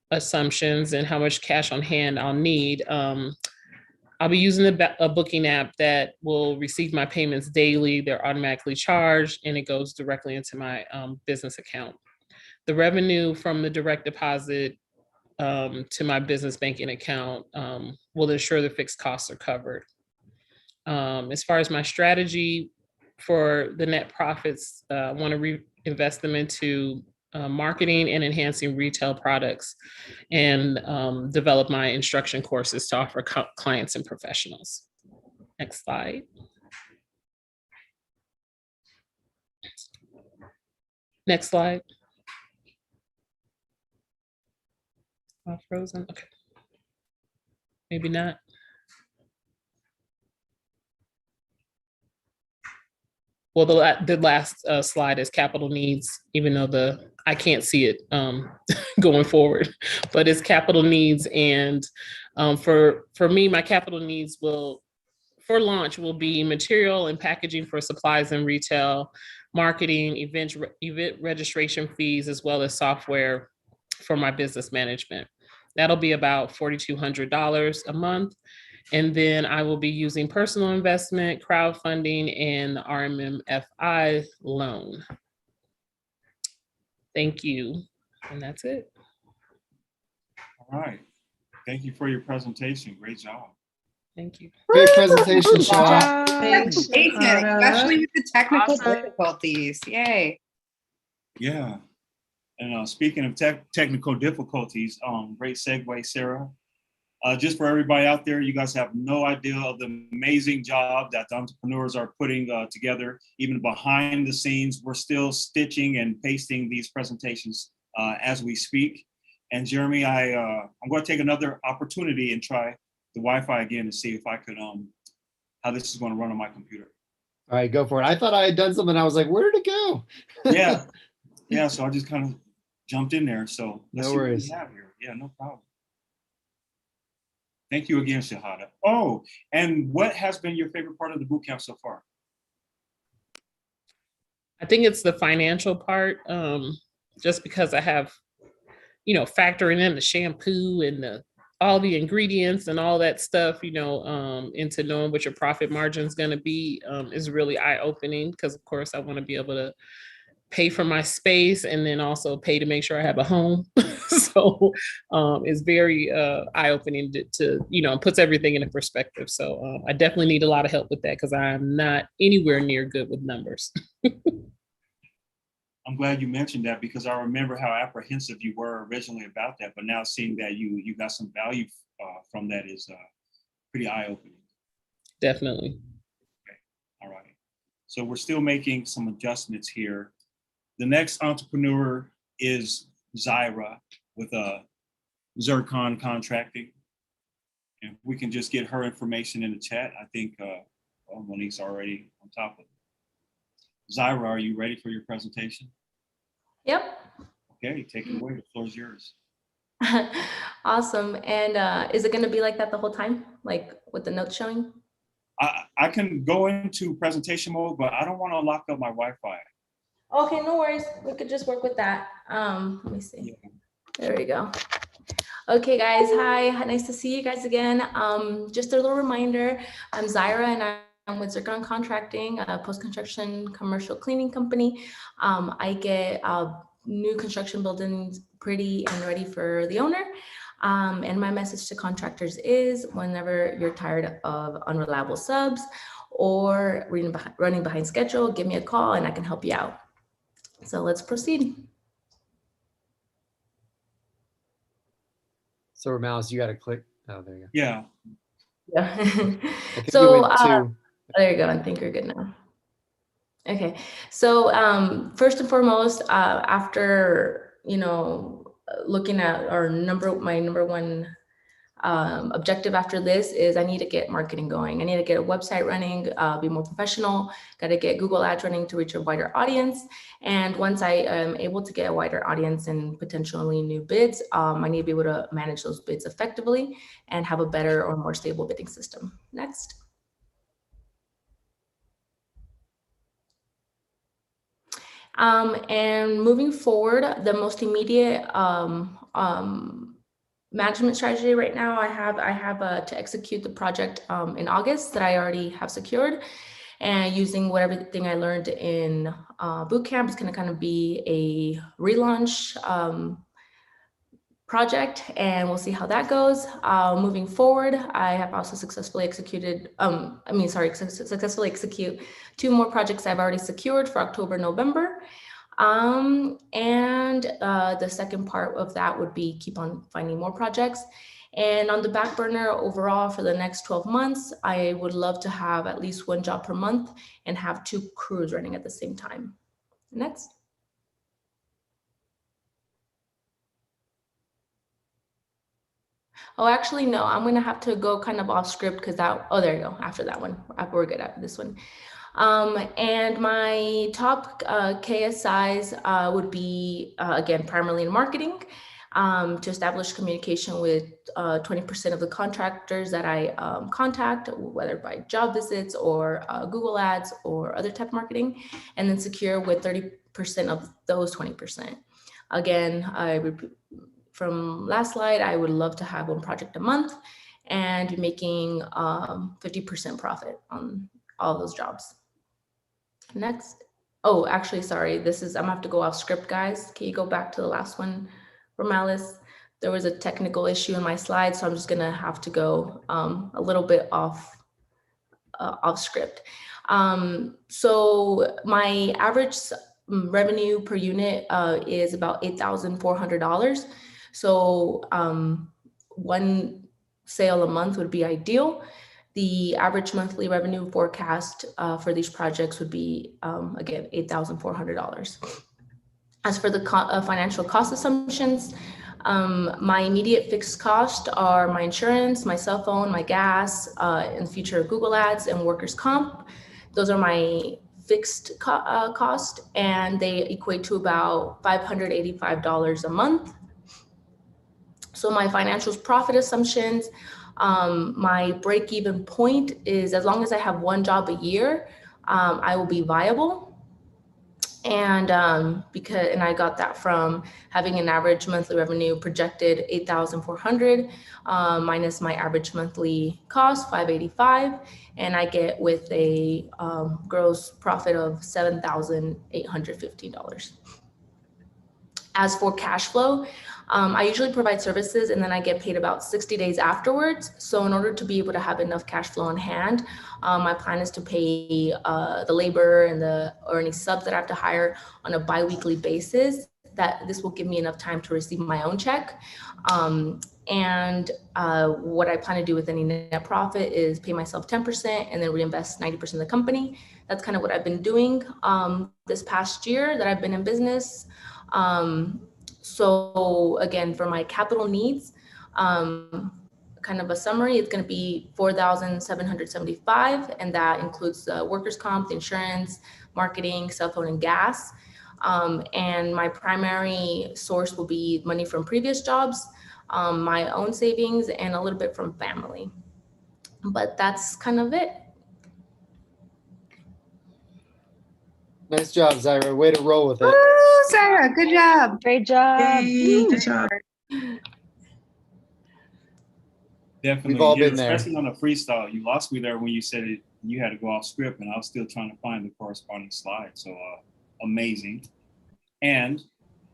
assumptions and how much cash on hand I'll need, I'll be using a booking app that will receive my payments daily. They're automatically charged and it goes directly into my business account. The revenue from the direct deposit to my business banking account will ensure the fixed costs are covered. As far as my strategy for the net profits, I want to reinvest them into marketing and enhancing retail products, and develop my instruction courses to offer clients and professionals. Next slide. Next slide. Oh, frozen. Okay. Maybe not. Well, the last slide is capital needs, even though I can't see it going forward, but it's capital needs. And for me, my capital needs for launch will be material and packaging for supplies and retail, marketing, event registration fees, as well as software for my business management. That'll be about $4,200 a month. And then I will be using personal investment, crowdfunding, and the RMMFI loan. Thank you. And that's it. All right. Thank you for your presentation. Great job. Thank you. Great presentation, Shaw. Thanks, Amazing, Shahada. especially with the technical Awesome. difficulties. Yay. Yeah. And speaking of technical difficulties, great segue, Sarah. Just for everybody out there, you guys have no idea of the amazing job that the entrepreneurs are putting together. Even behind the scenes, we're still stitching and pasting these presentations as we speak. And Jeremy, I'm going to take another opportunity and try the Wi-Fi again to see if I could, how this is going to run on my computer. All right, go for it. I thought I had done something. I was like, where did it go? Yeah. Yeah. So I just kind of jumped in there. So let's see worries. what we have here. Yeah, no problem. Thank you again, Shahada. Oh, and what has been your favorite part of the bootcamp so far? I think it's the financial part, just because I have, factoring in the shampoo and all the ingredients and all that stuff, into knowing what your profit margin is going to be is really eye-opening, because of course I want to be able to pay for my space and then also pay to make sure I have a home. So it's very eye-opening to puts everything into perspective. So I definitely need a lot of help with that, because I'm not anywhere near good with numbers. I'm glad you mentioned that, because I remember how apprehensive you were originally about that, but now seeing that you got some value from that is pretty eye-opening. Definitely. Okay. All right. So we're still making some adjustments here. The next entrepreneur is Zyra with Zircon Contracting. And we can just get her information in the chat. I think Monique's already on top of it. Zyra, are you ready for your presentation? Yep. Okay, take it away. The floor is yours. Awesome. And is it going to be like that the whole time, like with the notes showing? I can go into presentation mode, but I don't want to lock up my Wi-Fi. Okay, no worries. We could just work with that. Let me see. Yeah. There we go. Okay, guys. Hi. Nice to see you guys again. Just a little reminder, I'm Zyra, and I'm with Zircon Contracting, a post-construction commercial cleaning company. I get new construction buildings pretty and ready for the owner. And my message to contractors is, whenever you're tired of unreliable subs or running behind schedule, give me a call and I can help you out. So let's proceed. So Mouse, you got to click. Oh, there you go. Yeah. Yeah. I think So we went two. there you go. I think you're good now. Okay. So first and foremost, after looking at my number one objective after this is I need to get marketing going. I need to get a website running, be more professional, got to get Google Ads running to reach a wider audience. And once I am able to get a wider audience and potentially new bids, I need to be able to manage those bids effectively and have a better or more stable bidding system. Next. And moving forward, the most immediate management strategy right now I have to execute the project in August that I already have secured, and using everything I learned in boot camp is going to kind of be a relaunch project, and we'll see how that goes. Moving forward, I have also successfully executed, successfully execute 2 more projects I've already secured for October, November. The second part of that would be keep on finding more projects. And on the back burner overall for the next 12 months, I would love to have at least 1 job per month and have 2 crews running at the same time. Next. Oh, actually, no, I'm going to have to go kind of off script because there you go. After that one, we're good after this one. And my top KSIs would be, again, primarily in marketing, to establish communication with 20% of the contractors that I contact, whether by job visits or Google Ads or other type of marketing, and then secure with 30% of those 20%. Again, from last slide, I would love to have 1 project a month and be making 50% profit on all those jobs. Next. Oh, actually, sorry. I'm gonna have to go off script, guys. Can you go back to the last one, Romales? There was a technical issue in my slide, so I'm just gonna have to go a little bit off script. So my average revenue per unit is about $8,400. So 1 sale a month would be ideal. The average monthly revenue forecast for these projects would be, again, $8,400. As for the financial cost assumptions, my immediate fixed cost are my insurance, my cell phone, my gas, in the future Google Ads and workers' comp. Those are my fixed cost, and they equate to about $585 a month. So my financials profit assumptions, my break-even point is as long as I have 1 job a year, I will be viable. And and I got that from having an average monthly revenue projected 8,400 minus my average monthly cost 585, and I get with a gross profit of $7,815. As for cash flow, I usually provide services and then I get paid about 60 days afterwards. So in order to be able to have enough cash flow on hand, my plan is to pay the labor and or any subs that I have to hire on a bi-weekly basis. That this will give me enough time to receive my own check. What I plan to do with any net profit is pay myself 10% and then reinvest 90% of the company. That's kind of what I've been doing this past year that I've been in business. So again, for my capital needs, kind of a summary, it's going to be $4,775, and that includes the workers' comp, the insurance, marketing, cell phone, and gas. And my primary source will be money from previous jobs, my own savings, and a little bit from family. But that's kind of it. Nice job, Zyra. Way to roll with it. Woo, Sarah, good job. Great job. Yay, good job. Definitely. We've all been there. Especially on a freestyle. You lost me there when you said it, you had to go off script, and I was still trying to find the corresponding slide. So amazing. And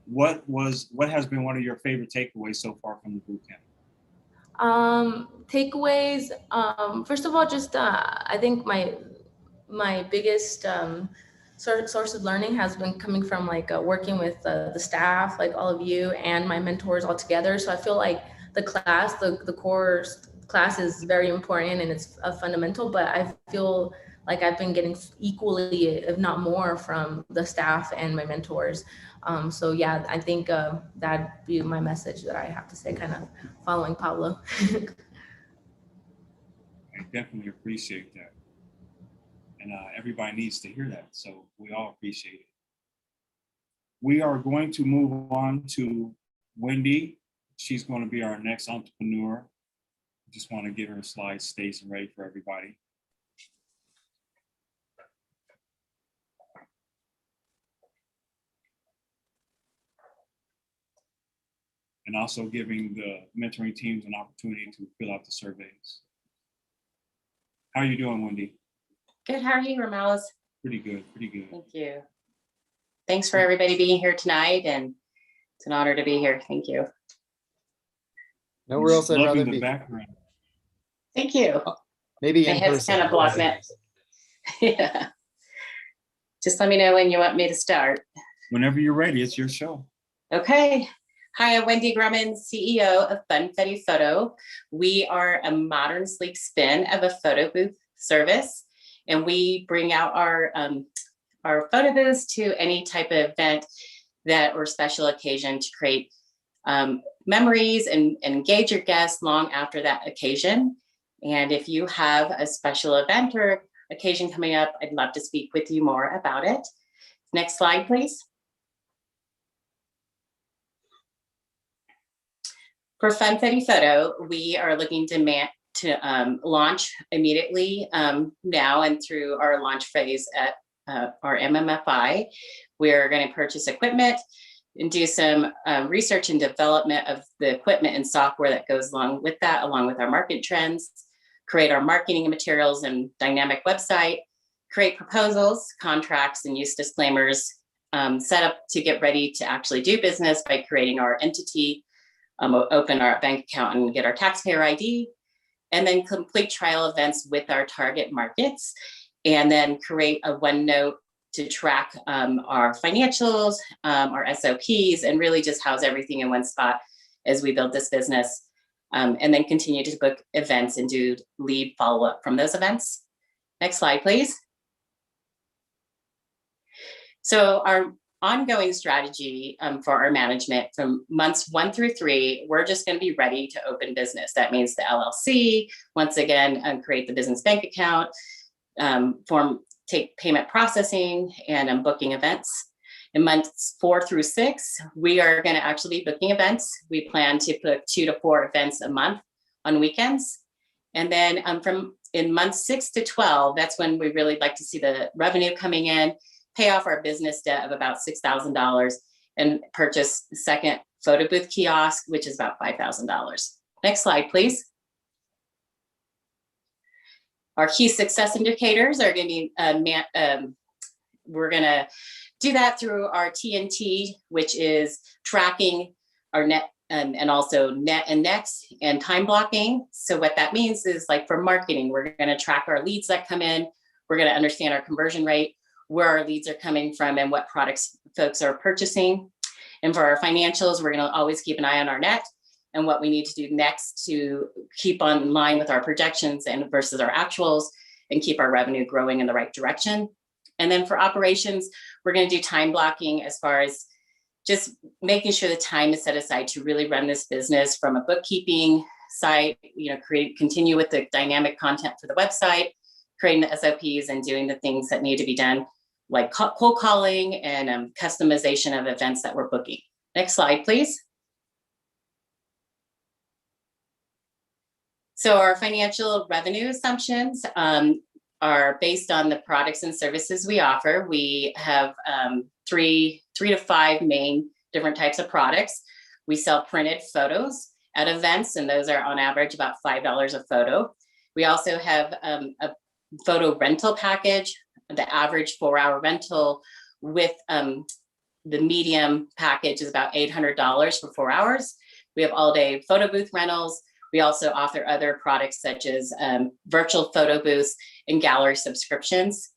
what has been one of your favorite takeaways so far from the bootcamp? Takeaways. First of all, just I think my biggest source of learning has been coming from working with the staff, like all of you, and my mentors all together. So I feel like the class, the core class is very important and it's a fundamental, but I feel like I've been getting equally, if not more, from the staff and my mentors. So yeah, I think that'd be my message that I have to say, kind of following Pablo. I definitely appreciate that. And everybody needs to hear that. So we all appreciate it. We are going to move on to Wendy. She's going to be our next entrepreneur. Just want to get her slides staged and ready for everybody. And also giving the mentoring teams an opportunity to fill out the surveys. How are you doing, Wendy? Good, how are you, Ramales? Pretty good, pretty good. Thank you. Thanks for everybody being here tonight, and it's an honor to be here. Thank you. Nowhere else I'd rather Loving the be. background. Thank you. Maybe My in head's person. kind of blocking it. Yeah. Just let me know when you want me to start. Whenever you're ready, it's your show. Okay. Hi, I'm Wendy Grumman, CEO of Funfetti Photo. We are a modern, sleek spin of a photo booth service, and we bring out our photo booths to any type of event that or special occasion to create memories and engage your guests long after that occasion. And if you have a special event or occasion coming up, I'd love to speak with you more about it. Next slide, please. For Funfetti Photo, we are looking to launch immediately now and through our launch phase at our MMFI. We're going to purchase equipment and do some research and development of the equipment and software that goes along with that, along with our market trends, create our marketing materials and dynamic website, create proposals, contracts, and use disclaimers, set up to get ready to actually do business by creating our entity, open our bank account and get our taxpayer ID, and then complete trial events with our target markets, and then create a OneNote to track our financials, our SOPs, and really just house everything in one spot as we build this business, and then continue to book events and do lead follow-up from those events. Next slide, please. So our ongoing strategy for our management from months 1 through 3, we're just going to be ready to open business. That means the LLC, once again, create the business bank account, take payment processing, and booking events. In months 4 through 6, we are going to actually be booking events. We plan to book 2 to 4 events a month on weekends. And then in months 6 to 12, that's when we really like to see the revenue coming in, pay off our business debt of about $6,000, and purchase the second photo booth kiosk, which is about $5,000. Next slide, please. Our key success indicators are going to be, we're going to do that through our TNT, which is tracking our net and also net and next and time blocking. So what that means is, like, for marketing, we're going to track our leads that come in. We're going to understand our conversion rate, where our leads are coming from, and what products folks are purchasing. And for our financials, we're going to always keep an eye on our net and what we need to do next to keep on line with our projections and versus our actuals and keep our revenue growing in the right direction. And then for operations, we're going to do time blocking as far as just making sure the time is set aside to really run this business from a bookkeeping side, continue with the dynamic content for the website, creating the SOPs and doing the things that need to be done, like cold calling and customization of events that we're booking. Next slide, please. So our financial revenue assumptions are based on the products and services we offer. We have three to five main different types of products. We sell printed photos at events, and those are on average about $5 a photo. We also have a photo rental package. The average 4-hour rental with the medium package is about $800 for 4 hours. We have all-day photo booth rentals. We also offer other products such as virtual photo booths and gallery subscriptions.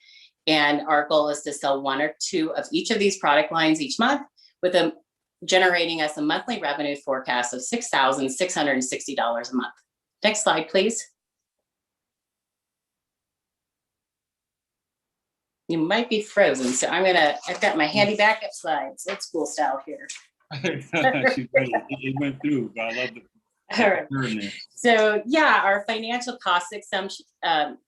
And our goal is to sell 1 or 2 of each of these product lines each month, with generating us a monthly revenue forecast of $6,660 a month. Next slide, please. You might be frozen, so I've got my handy backup slides, old school style here. She's ready. It went through, but I love the All right. experiment. So yeah, our financial cost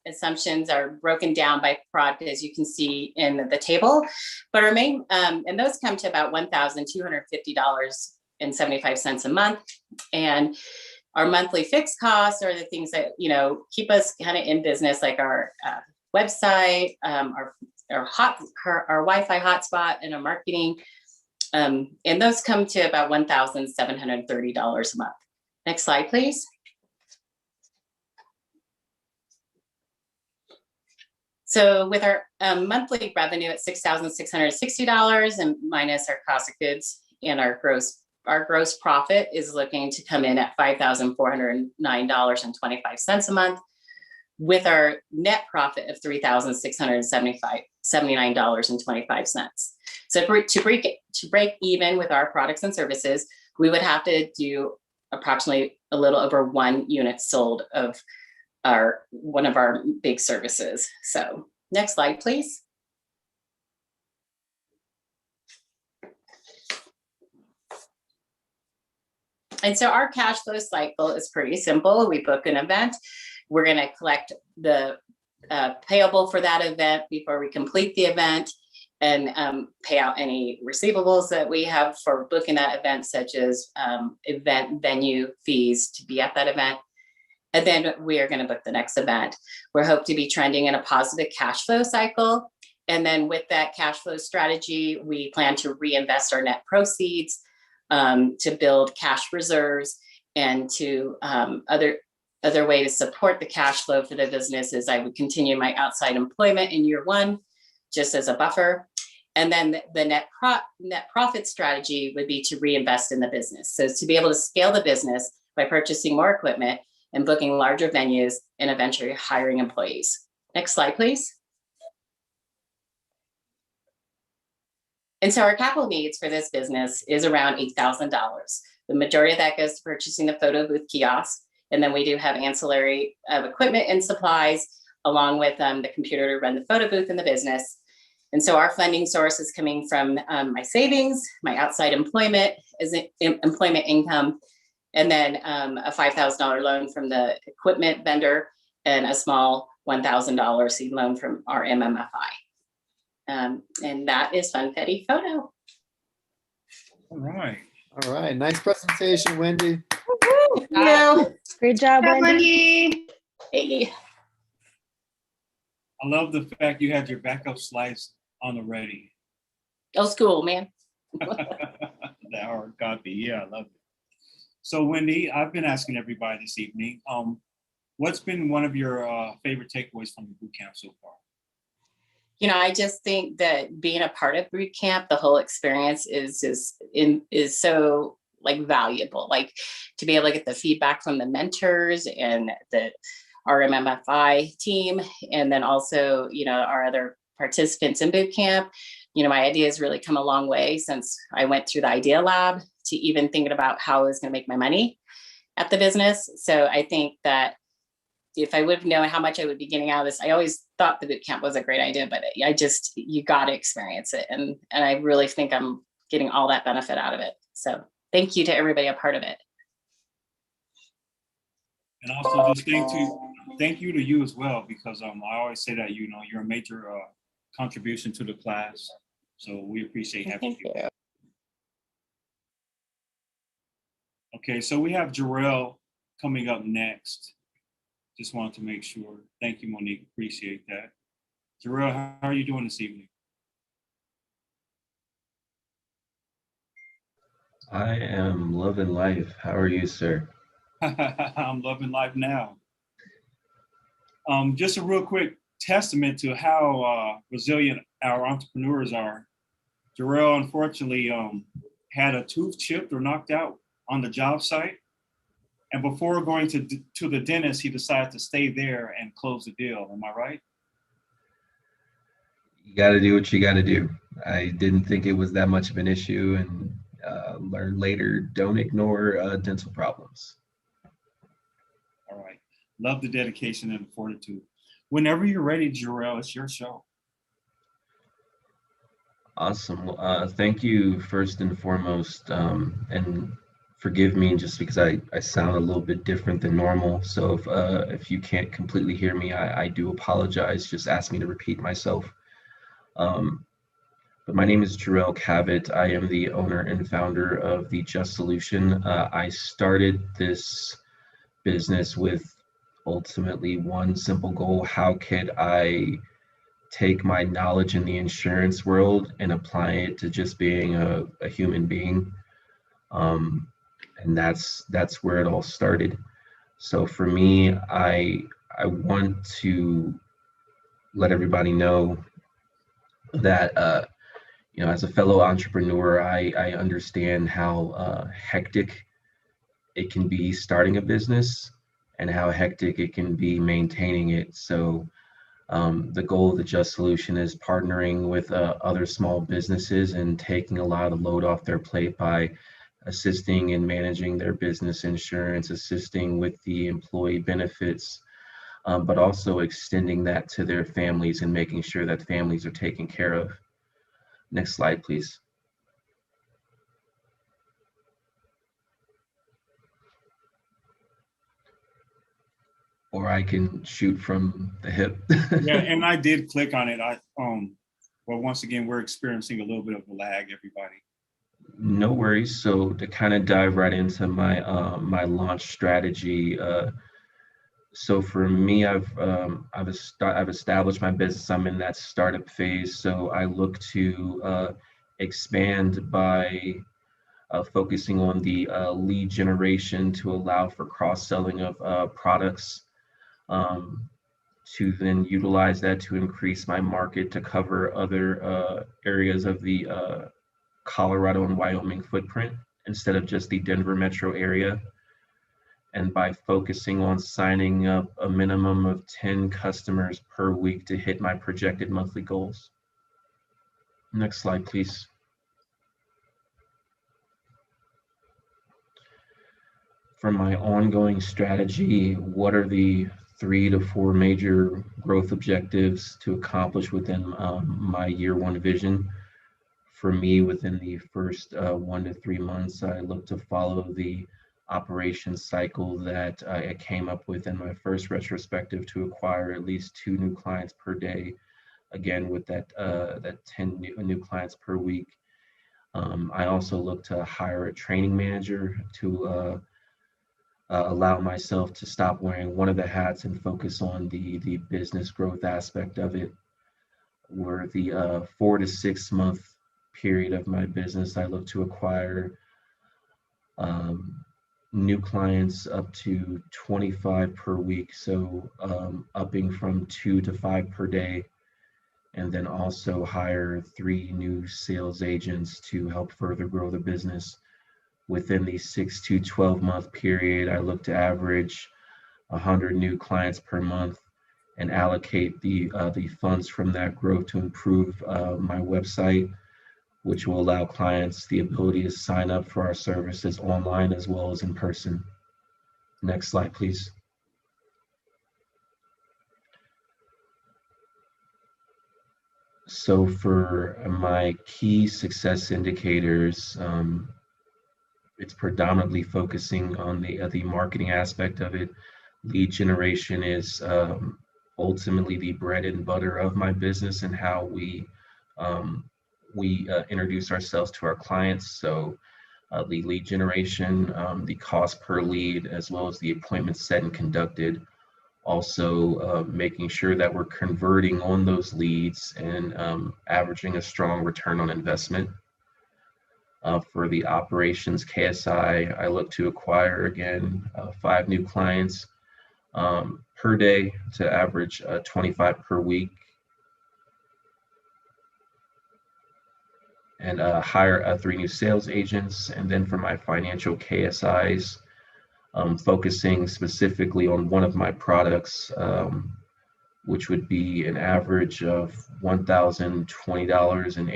assumptions are broken down by product, as you can see in the table. But our main, and those come to about $1,250.75 a month. And our monthly fixed costs are the things that, you know, keep us kind of in business, like our website, our Wi-Fi hotspot, and our marketing. And those come to about $1,730 a month. Next slide, please. So with our monthly revenue at $6,660 and minus our cost of goods, and our gross profit is looking to come in at $5,409.25 a month, with our net profit of $3,679.25. So to break even with our products and services, we would have to do approximately a little over 1 unit sold of one of our big services. So next slide, please. And so our cash flow cycle is pretty simple. We book an event. We're going to collect the payable for that event before we complete the event, and pay out any receivables that we have for booking that event, such as event venue fees to be at that event. And then we are going to book the next event. We hope to be trending in a positive cash flow cycle. And then with that cash flow strategy, we plan to reinvest our net proceeds to build cash reserves, and to other way to support the cash flow for the business is I would continue my outside employment in year 1, just as a buffer. And then the net profit strategy would be to reinvest in the business. So to be able to scale the business by purchasing more equipment and booking larger venues, and eventually hiring employees. Next slide, please. And so our capital needs for this business is around $8,000. The majority of that goes to purchasing the photo booth kiosk. And then we do have ancillary equipment and supplies, along with the computer to run the photo booth in the business. And so our funding source is coming from my savings, my outside employment as employment income, and then a $5,000 loan from the equipment vendor, and a small $1,000 seed loan from our MMFI. And that is Funfetti Photo. All right. All right. Nice presentation, Wendy. Thank you. Great job, Wendy. Wendy. Hey. I love the fact you had your backup slides on the ready. Old school, man. That hard copy. Yeah, I love it. So Wendy, I've been asking everybody this evening, what's been one of your favorite takeaways from the boot camp so far? You know, I just think that being a part of boot camp, the whole experience is so like valuable. Like to be able to get the feedback from the mentors and the RMMFI team, and then also, you know, our other participants in boot camp. You know, my ideas really come a long way since I went through the idea lab to even thinking about how I was going to make my money at the business. So I think that if I would have known how much I would be getting out of this, I always thought the boot camp was a great idea, but you got to experience it. And I really think I'm getting all that benefit out of it. So thank you to everybody a part of it. And also just thank you to you as well, because I always say that, you know, you're a major contribution to the class. So we appreciate having you. Okay, so we have Jarrell coming up next. Just wanted to make sure. Thank you, Monique. Appreciate that. Jarrell, how are you doing this evening? I am loving life. How are you, sir? I'm loving life now. Just a real quick testament to how resilient our entrepreneurs are. Jarrell, unfortunately, had a tooth chipped or knocked out on the job site. And before going to the dentist, he decided to stay there and close the deal. Am I right? You got to do what you got to do. I didn't think it was that much of an issue, and learned later, don't ignore dental problems. All right. Love the dedication and fortitude. Whenever you're ready, Jarrell, it's your show. Awesome. Well, thank you first and foremost, and forgive me just because I sound a little bit different than normal. So if you can't completely hear me, I do apologize. Just ask me to repeat myself. But my name is Jarrell Cavett. I am the owner and founder of the Just Solution. I started this business with ultimately one simple goal: how could I take my knowledge in the insurance world and apply it to just being a human being? And that's where it all started. So for me, I want to let everybody know that as a fellow entrepreneur, I understand how hectic it can be starting a business and how hectic it can be maintaining it. So the goal of the Just Solution is partnering with other small businesses and taking a lot of the load off their plate by assisting in managing their business insurance, assisting with the employee benefits, but also extending that to their families and making sure that families are taken care of. Next slide, please. Or I can shoot from the hip. Yeah, and I did click on it. Well, once again, we're experiencing a little bit of a lag, everybody. No worries. So to kind of dive right into my my launch strategy. So for me, I've established my business. I'm in that startup phase. So I look to expand by focusing on the lead generation to allow for cross-selling of products, to then utilize that to increase my market to cover other areas of the Colorado and Wyoming footprint instead of just the Denver metro area. And by focusing on signing up a minimum of 10 customers per week to hit my projected monthly goals. Next slide, please. For my ongoing strategy, what are the 3 to 4 major growth objectives to accomplish within my year one vision? For me, within the first 1 to 3 months, I look to follow the operations cycle that I came up with in my first retrospective to acquire at least 2 new clients per day. Again, with that 10 new clients per week. I also look to hire a training manager to allow myself to stop wearing one of the hats and focus on the business growth aspect of it. Where the 4 to 6 month period of my business, I look to acquire new clients up to 25 per week, so upping from 2 to 5 per day, and then also hire 3 new sales agents to help further grow the business. Within the 6 to 12 month period, I look to average 100 new clients per month and allocate the funds from that growth to improve my website, which will allow clients the ability to sign up for our services online as well as in person. Next slide, please. So for my key success indicators, it's predominantly focusing on the marketing aspect of it. Lead generation is ultimately the bread and butter of my business and how we introduce ourselves to our clients. So the lead generation, the cost per lead, as well as the appointments set and conducted. Also making sure that we're converting on those leads and averaging a strong return on investment. For the operations KSI, I look to acquire, again, 5 new clients per day to average 25 per week. And hire 3 new sales agents. And then for my financial KSIs, focusing specifically on one of my products, which would be an average of $1,020 in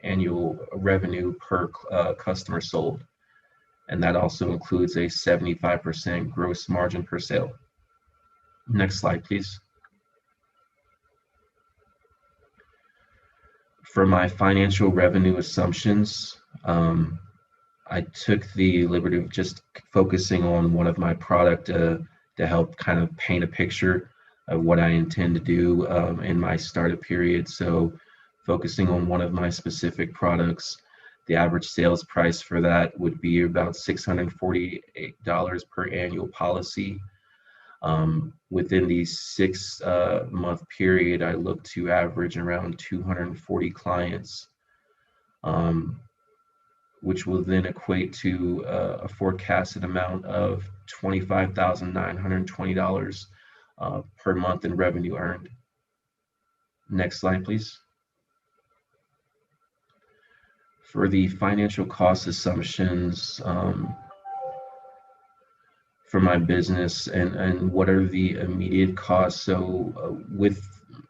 annual revenue per customer sold. and that also includes a 75% gross margin per sale. Next slide, please. For my financial revenue assumptions, I took the liberty of just focusing on one of my product to help kind of paint a picture of what I intend to do in my startup period. So focusing on one of my specific products, the average sales price for that would be about $648 per annual policy. Within the 6-month period, I look to average around 240 clients, which will then equate to a forecasted amount of $25,920 per month in revenue earned. Next slide, please. For the financial cost assumptions for my business and what are the immediate costs. So with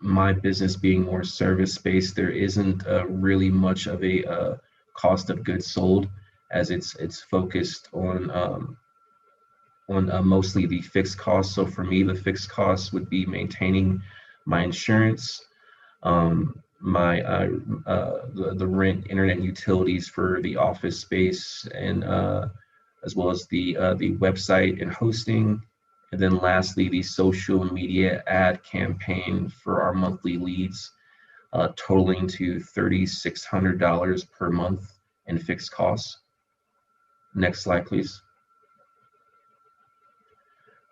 my business being more service-based, there isn't really much of a cost of goods sold, as it's focused on mostly the fixed costs. So for me, the fixed costs would be maintaining my insurance, the rent, internet utilities for the office space, and as well as the website and hosting, and then lastly the social media ad campaign for our monthly leads, totaling to $3,600 per month in fixed costs. Next slide, please.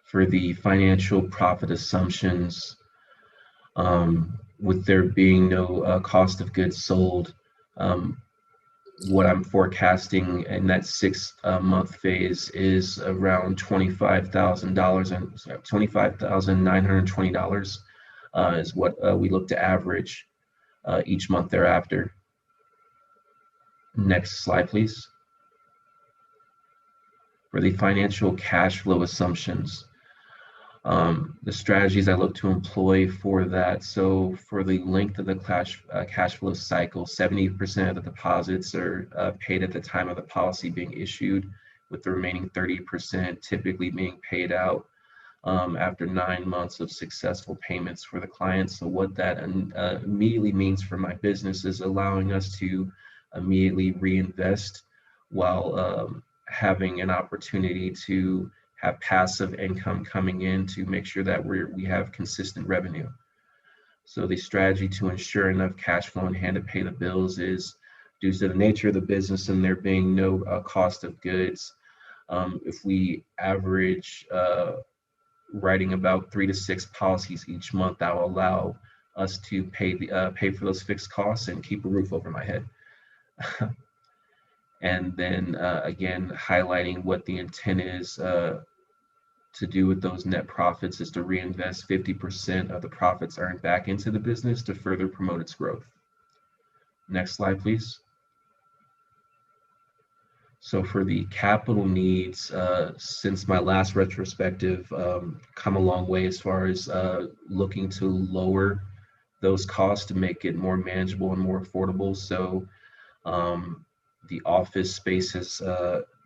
For the financial profit assumptions, with there being no cost of goods sold, what I'm forecasting in that 6-month phase is around $25,920 is what we look to average each month thereafter. Next slide, please. For the financial cash flow assumptions, the strategies I look to employ for that. So for the length of the cash flow cycle, 70% of the deposits are paid at the time of the policy being issued, with the remaining 30% typically being paid out after 9 months of successful payments for the clients. So what that immediately means for my business is allowing us to immediately reinvest while having an opportunity to have passive income coming in to make sure that we have consistent revenue. So the strategy to ensure enough cash flow in hand to pay the bills is, due to the nature of the business and there being no cost of goods, if we average writing about 3 to 6 policies each month, that will allow us to pay for those fixed costs and keep a roof over my head. And then again, highlighting what the intent is to do with those net profits is to reinvest 50% of the profits earned back into the business to further promote its growth. Next slide, please. So for the capital needs, since my last retrospective, come a long way as far as looking to lower those costs to make it more manageable and more affordable. So the office space has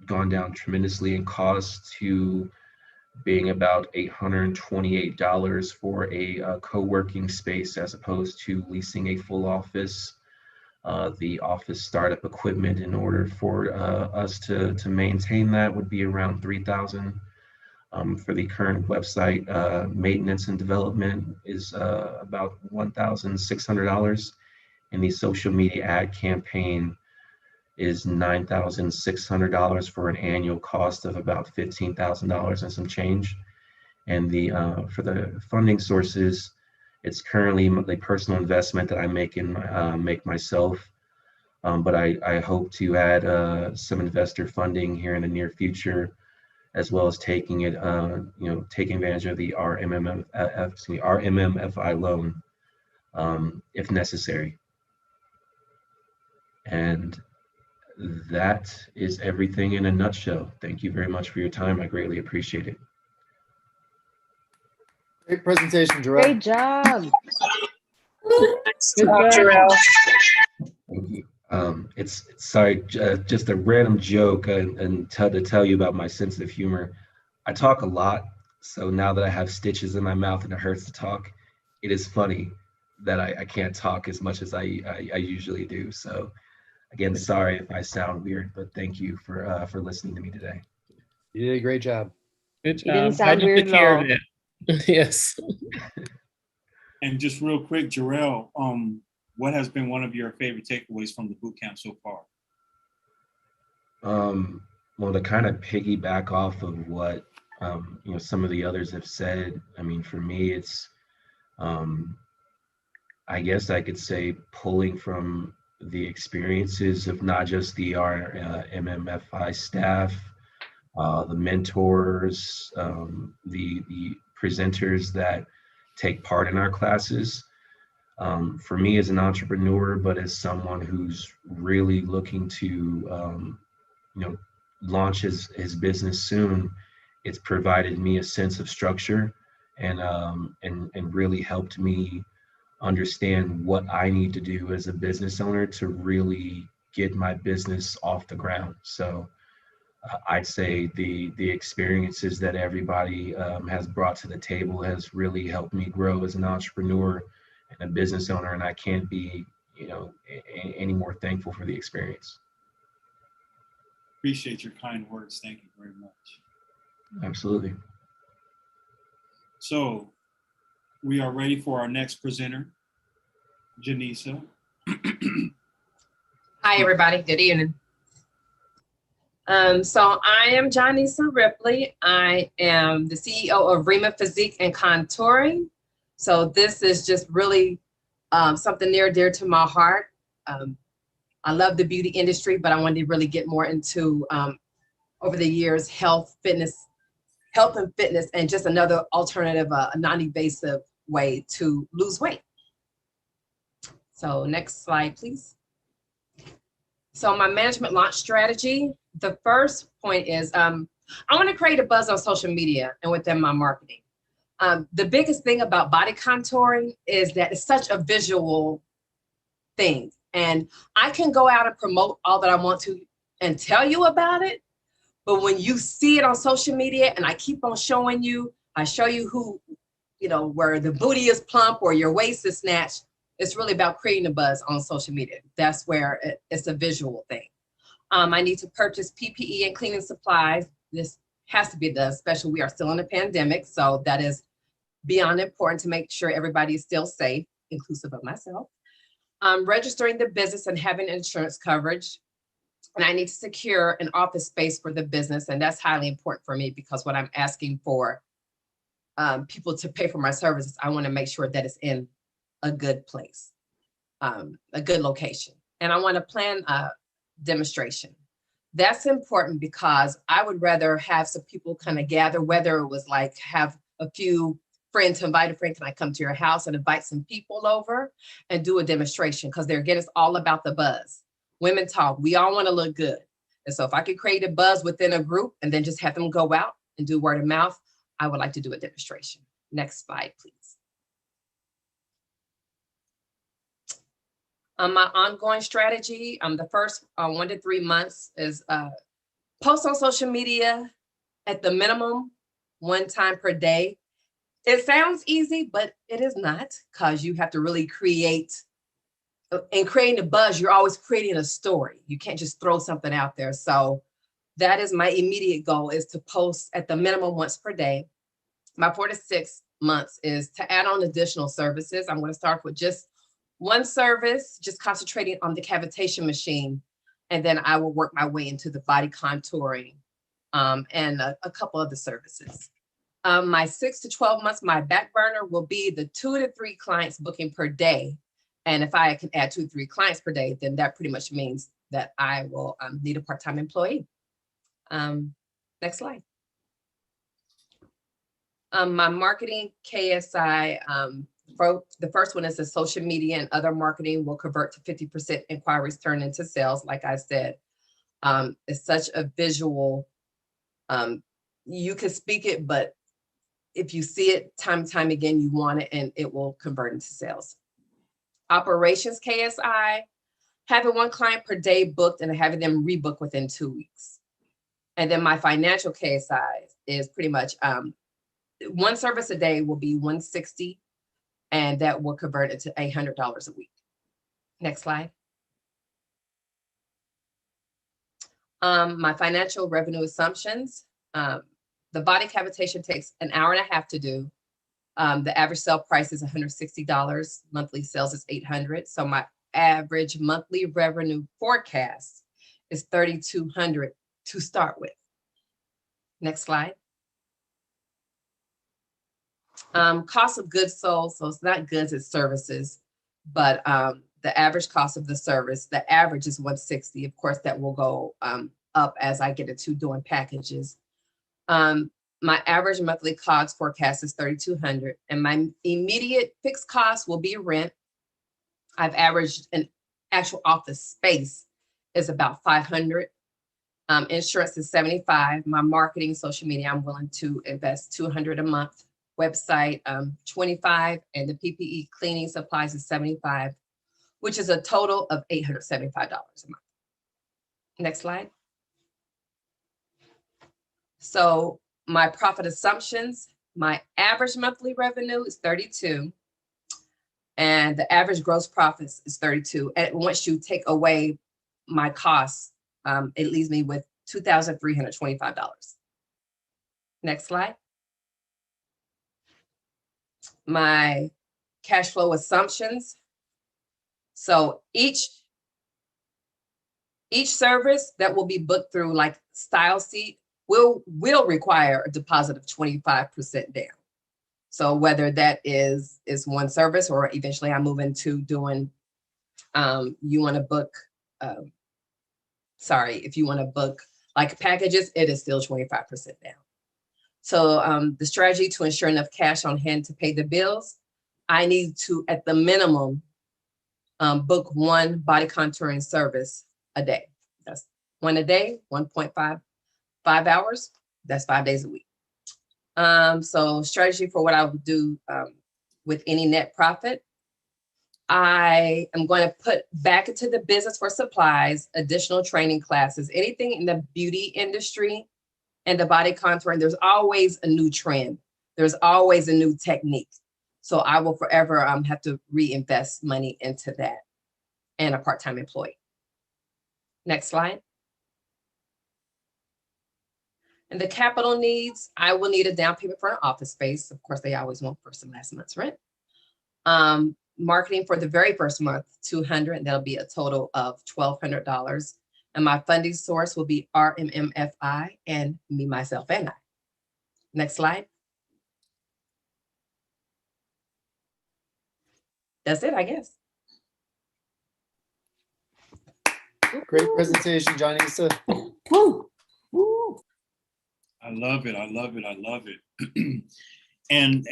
gone down tremendously in cost, to being about $828 for a co-working space as opposed to leasing a full office. The office startup equipment in order for us to maintain that would be around $3,000. For the current website, maintenance and development is about $1,600, and the social media ad campaign is $9,600 for an annual cost of about $15,000 and some change. And for the funding sources, it's currently the personal investment that I make myself, but I hope to add some investor funding here in the near future, as well as taking advantage of the RMMFI loan if necessary. And that is everything in a nutshell. Thank you very much for your time. I greatly appreciate it. Great presentation, Jarrell. Great job. Nice job, Jarrell. Thank you. It's sorry, just a random joke and to tell you about my sense of humor. I talk a lot, so now that I have stitches in my mouth and it hurts to talk, it is funny that I can't talk as much as I usually do. So again, sorry if I sound weird, but thank you for listening to me today. You did a great job. Good job. You didn't Glad sound you weird took at care all. of it. Yes. And just real quick, Jarrell, what has been one of your favorite takeaways from the boot camp so far? Well, to kind of piggyback off of what some of the others have said, I mean, for me, it's I guess I could say pulling from the experiences of not just the MMFI staff, the mentors, the presenters that take part in our classes. For me as an entrepreneur, but as someone who's really looking to launch his business soon, it's provided me a sense of structure and really helped me understand what I need to do as a business owner to really get my business off the ground. So I'd say the experiences that everybody has brought to the table has really helped me grow as an entrepreneur and a business owner, and I can't be any more thankful for the experience. Appreciate your kind words. Thank you very much. Absolutely. So we are ready for our next presenter, Janisa. Hi, everybody. Good evening. So I am Janisa Ripley. I am the CEO of Rima Physique and Contouring. So this is just really something near and dear to my heart. I love the beauty industry, but I wanted to really get more into, over the years, health and fitness, and just another alternative, a non-invasive way to lose weight. So next slide, please. So my management launch strategy, the first point is I want to create a buzz on social media and within my marketing. The biggest thing about body contouring is that it's such a visual thing. And I can go out and promote all that I want to and tell you about it. But when you see it on social media and I keep on showing you, I show you who, where the booty is plump or your waist is snatched, it's really about creating a buzz on social media. That's where it's a visual thing. I need to purchase PPE and cleaning supplies. This has to be done, especially we are still in a pandemic. So that is beyond important to make sure everybody is still safe, inclusive of myself. Registering the business and having insurance coverage. And I need to secure an office space for the business. And that's highly important for me because when I'm asking for people to pay for my services, I want to make sure that it's in a good place, a good location. And I want to plan a demonstration. That's important because I would rather have some people kind of gather, whether it was like have a few friends to invite a friend, can I come to your house and invite some people over and do a demonstration? Because again, it's all about the buzz. Women talk, we all want to look good. And so if I could create a buzz within a group and then just have them go out and do word of mouth, I would like to do a demonstration. Next slide, please. My ongoing strategy, the first 1 to 3 months is post on social media at the minimum 1 time per day. It sounds easy, but it is not, because you have to really create. In creating a buzz, you're always creating a story. You can't just throw something out there. So that is my immediate goal, is to post at the minimum once per day. My 4 to 6 months is to add on additional services. I'm going to start with just one service, just concentrating on the cavitation machine. And then I will work my way into the body contouring and a couple other services. My 6 to 12 months, my back burner will be the 2 to 3 clients booking per day. And if I can add 2 to 3 clients per day, then that pretty much means that I will need a part-time employee. Next slide. My marketing KSI, the first one is the social media and other marketing will convert to 50% inquiries turned into sales. Like I said, it's such a visual, you can speak it, but if you see it time and time again, you want it and it will convert into sales. Operations KSI, having one client per day booked and having them rebook within 2 weeks. And then my financial case size is pretty much one service a day will be $160, and that will convert it to $800 a week. Next slide. My financial revenue assumptions. The body cavitation takes an hour and a half to do. The average sale price is $160. Monthly sales is $800. So my average monthly revenue forecast is $3,200 to start with. Next slide. Cost of goods sold. So it's not goods, it's services, but the average cost of the service, the average is $160. Of course, that will go up as I get into doing packages. My average monthly COGS forecast is $3,200, and my immediate fixed cost will be rent. I've averaged an actual office space is about $500. Insurance is $75. My marketing, social media, I'm willing to invest $200 a month. Website, $25, and the PPE cleaning supplies is $75, which is a total of $875 a month. Next slide. So my profit assumptions, my average monthly revenue is 32, and the average gross profits is 32. And once you take away my costs, it leaves me with $2,325. Next slide. My cash flow assumptions. So each service that will be booked through like Style Seat will require a deposit of 25% down. So whether that is one service or eventually I move into doing, you want to book, if you want to book like packages, it is still 25% down. So the strategy to ensure enough cash on hand to pay the bills, I need to, at the minimum, book one body contouring service a day. That's one a day, 1.5 hours. That's 5 days a week. So strategy for what I would do with any net profit. I am going to put back into the business for supplies, additional training classes, anything in the beauty industry and the body contouring. There's always a new trend. There's always a new technique. So I will forever have to reinvest money into that and a part-time employee. Next slide. And the capital needs, I will need a down payment for an office space. Of course, they always want first and last month's rent. Marketing for the very first month, $200. That'll be a total of $1,200. And my funding source will be RMMFI and me, myself, and I. Next slide. That's it, I guess. Great presentation, Johnny-Issa. I love it. I love it. I love it. and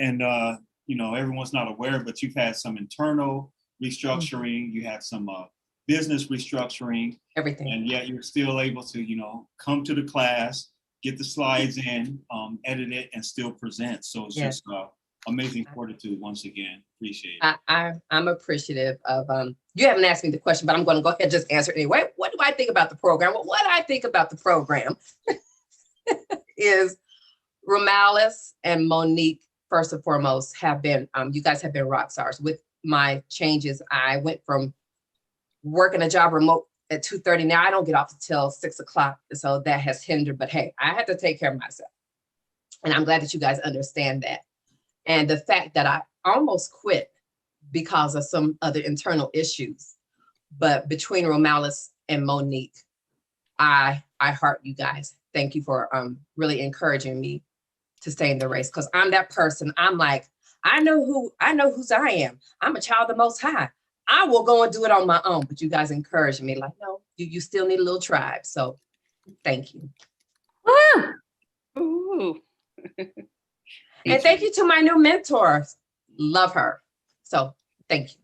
you know, everyone's not aware, but you've had some internal restructuring. You had some business restructuring. Everything. And yet you're still able to, you know, come to the class, get the slides in, edit it, and still present. So it's just amazing fortitude once again. Appreciate it. I'm appreciative of, you haven't asked me the question, but I'm going to go ahead and just answer it anyway. What do I think about the program? Well, what I think about the program is Romalis and Monique, first and foremost, have been, you guys have been rock stars. With my changes, I went from working a job remote at 2:30. Now I don't get off until 6 o'clock. So that has hindered, but hey, I had to take care of myself. And I'm glad that you guys understand that. And the fact that I almost quit because of some other internal issues, but between Romalis and Monique, I heart you guys. Thank you for really encouraging me to stay in the race, because I'm that person. I'm like, I know whose I am. I'm a child of the Most High. I will go and do it on my own. But you guys encourage me, like, no, you still need a little tribe. So thank you. Woo! Ooh. And thank you to my new mentor. Love her. So thank you.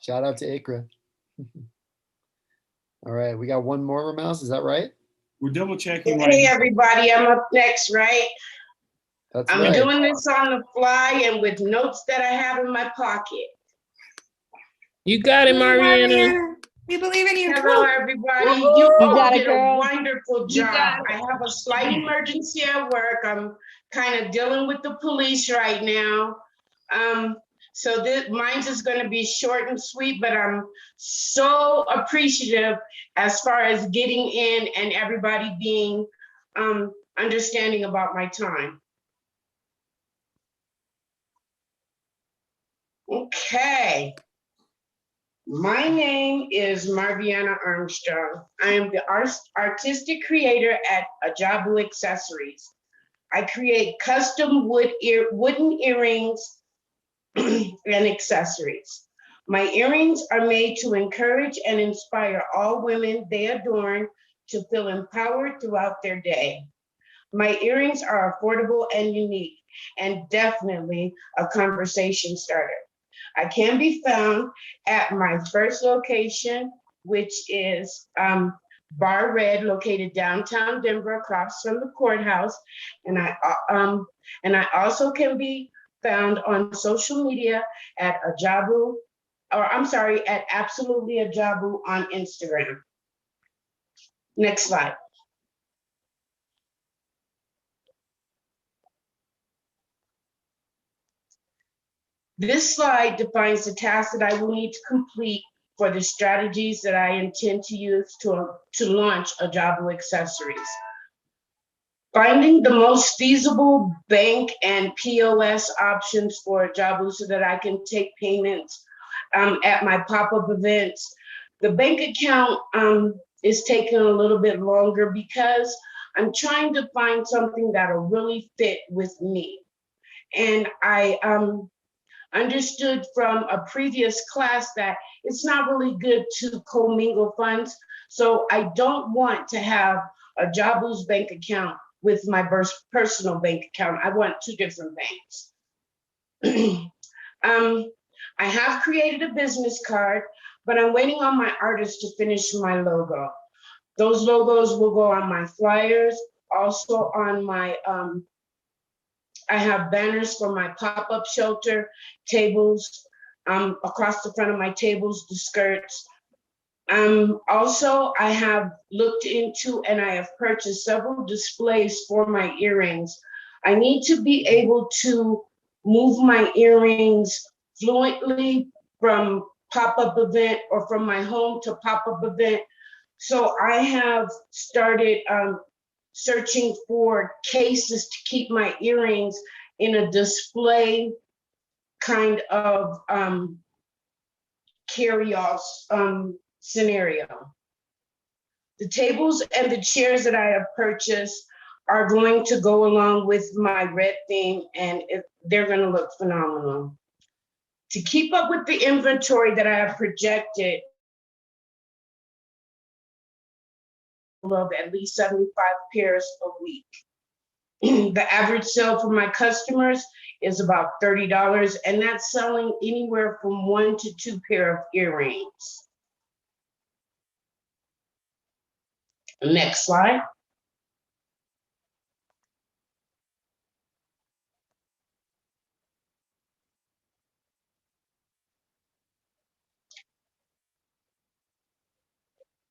Shout out to Ikra. All right, we got one more, Romalis, is that right? We're double checking. Hey, everybody, I'm up next, right? That's I'm right. doing this on the fly and with notes that I have in my pocket. You got it, Mariana. We believe in you. Hello, everybody. Woo-hoo. You You all got it, did a girl. wonderful You job. got I have a slight emergency at work. I'm kind of dealing with the police right now. So mine's is going to be short and sweet, but I'm so appreciative as far as getting in and everybody being understanding about my time. Okay. My name is Marviana Armstrong. I am the artistic creator at Ajabu Accessories. I create custom wooden earrings and accessories. My earrings are made to encourage and inspire all women they adorn to feel empowered throughout their day. My earrings are affordable and unique, and definitely a conversation starter. I can be found at my first location, which is Bar Red, located downtown Denver, across from the courthouse. And I also can be found on social media at Ajabu, or I'm sorry, at Absolutely Ajabu on Instagram. Next slide. This slide defines the tasks that I will need to complete for the strategies that I intend to use to launch Ajabu Accessories. Finding the most feasible bank and POS options for Ajabu so that I can take payments at my pop-up events. The bank account is taking a little bit longer because I'm trying to find something that'll really fit with me. And I understood from a previous class that it's not really good to commingle funds. So I don't want to have Ajabu's bank account with my personal bank account. I want two different banks. I have created a business card, but I'm waiting on my artist to finish my logo. Those logos will go on my flyers, also on my, I have banners for my pop-up shelter, tables, across the front of my tables, the skirts. Also, I have looked into and I have purchased several displays for my earrings. I need to be able to move my earrings fluently from pop-up event or from my home to pop-up event. So I have started searching for cases to keep my earrings in a display kind of carry-off scenario. The tables and the chairs that I have purchased are going to go along with my red theme, and they're going to look phenomenal. To keep up with the inventory that I have projected, of at least 75 pairs a week. The average sale for my customers is about $30, and that's selling anywhere from 1 to 2 pair of earrings. Next slide.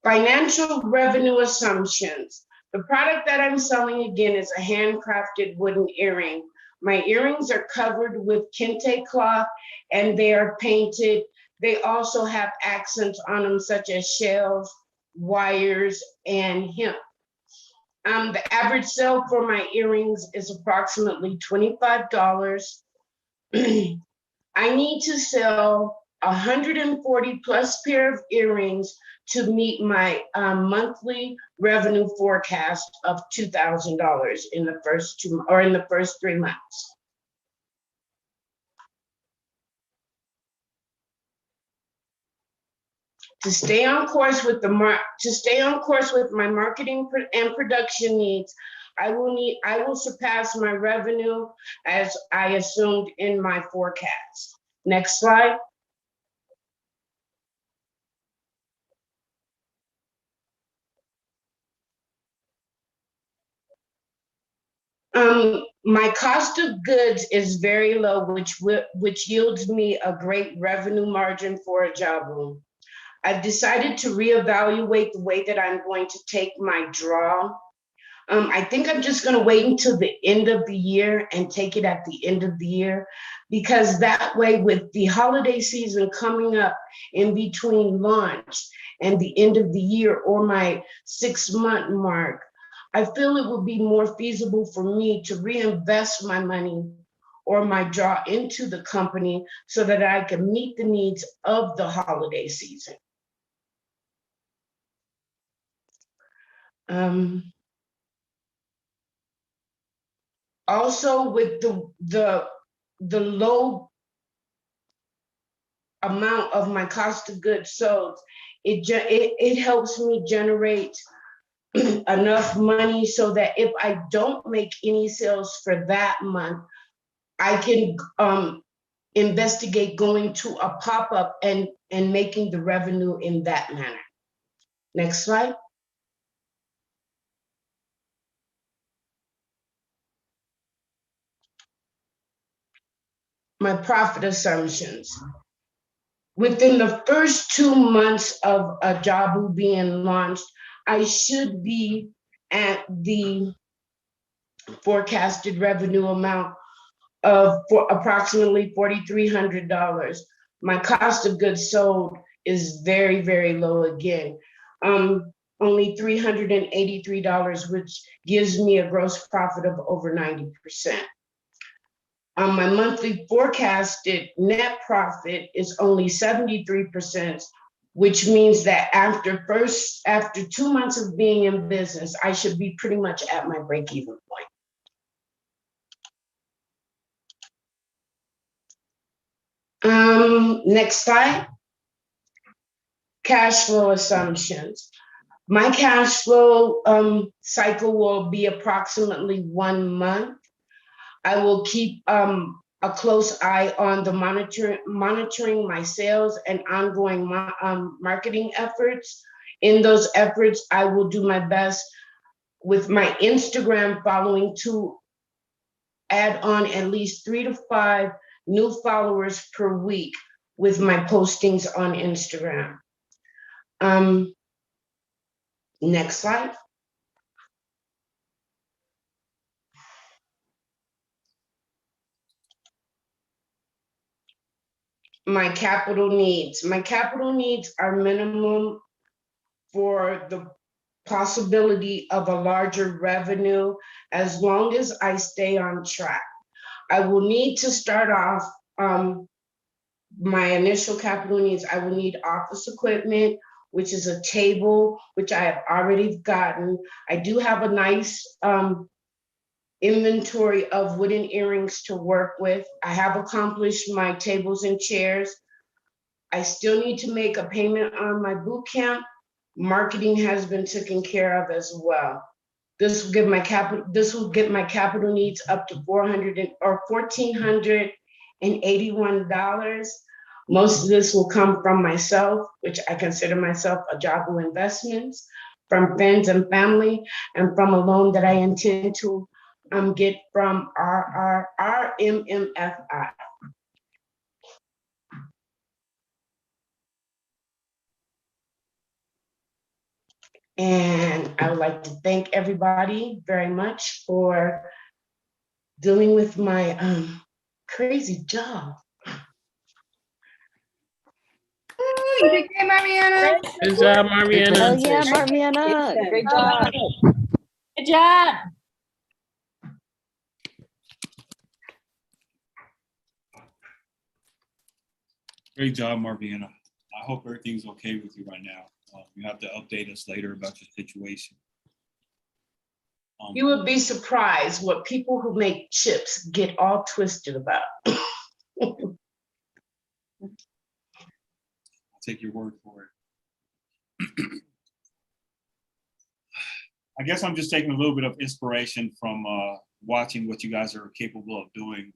Financial revenue assumptions. The product that I'm selling again is a handcrafted wooden earring. My earrings are covered with kente cloth and they are painted. They also have accents on them such as shells, wires, and hemp. The average sale for my earrings is approximately $25. I need to sell 140 plus pair of earrings to meet my monthly revenue forecast of $2,000 in the first 3 months. To stay on course with my marketing and production needs, I will surpass my revenue as I assumed in my forecast. Next slide. My cost of goods is very low, which yields me a great revenue margin for a job room. I've decided to reevaluate the way that I'm going to take my draw. I think I'm just going to wait until the end of the year and take it at the end of the year, because that way, with the holiday season coming up in between launch and the end of the year or my 6-month mark, I feel it would be more feasible for me to reinvest my money or my draw into the company so that I can meet the needs of the holiday season. Also, with the low amount of my cost of goods sold, it helps me generate enough money so that if I don't make any sales for that month, I can investigate going to a pop-up and making the revenue in that manner. Next slide. My profit assumptions. Within the first 2 months of a Jabu being launched, I should be at the forecasted revenue amount of approximately $4,300. My cost of goods sold is very, very low again. Only $383, which gives me a gross profit of over 90%. My monthly forecasted net profit is only 73%, which means that after 2 months of being in business, I should be pretty much at my break-even point. Next slide. Cash flow assumptions. My cash flow cycle will be approximately 1 month. I will keep a close eye on the monitoring my sales and ongoing marketing efforts. In those efforts, I will do my best with my Instagram following to add on at least 3 to 5 new followers per week with my postings on Instagram. Next slide. My capital needs. My capital needs are minimum for the possibility of a larger revenue as long as I stay on track. I will need to start off my initial capital needs. I will need office equipment, which is a table, which I have already gotten. I do have a nice inventory of wooden earrings to work with. I have accomplished my tables and chairs. I still need to make a payment on my boot camp. Marketing has been taken care of as well. This will get my capital needs up to $1,481. Most of this will come from myself, which I consider myself a Jabu investments, from friends and family, and from a loan that I intend to get from our RMMFI. And I would like to thank everybody very much for dealing with my crazy job. You did great, Mariana. Good job, Mariana. Hell yeah, Mariana. Great job. Good job. Great job, Marviana. I hope everything's okay with you right now. You have to update us later about your situation. You would be surprised what people who make chips get all twisted about. I'll take your word for it. I guess I'm just taking a little bit of inspiration from watching what you guys are capable of doing.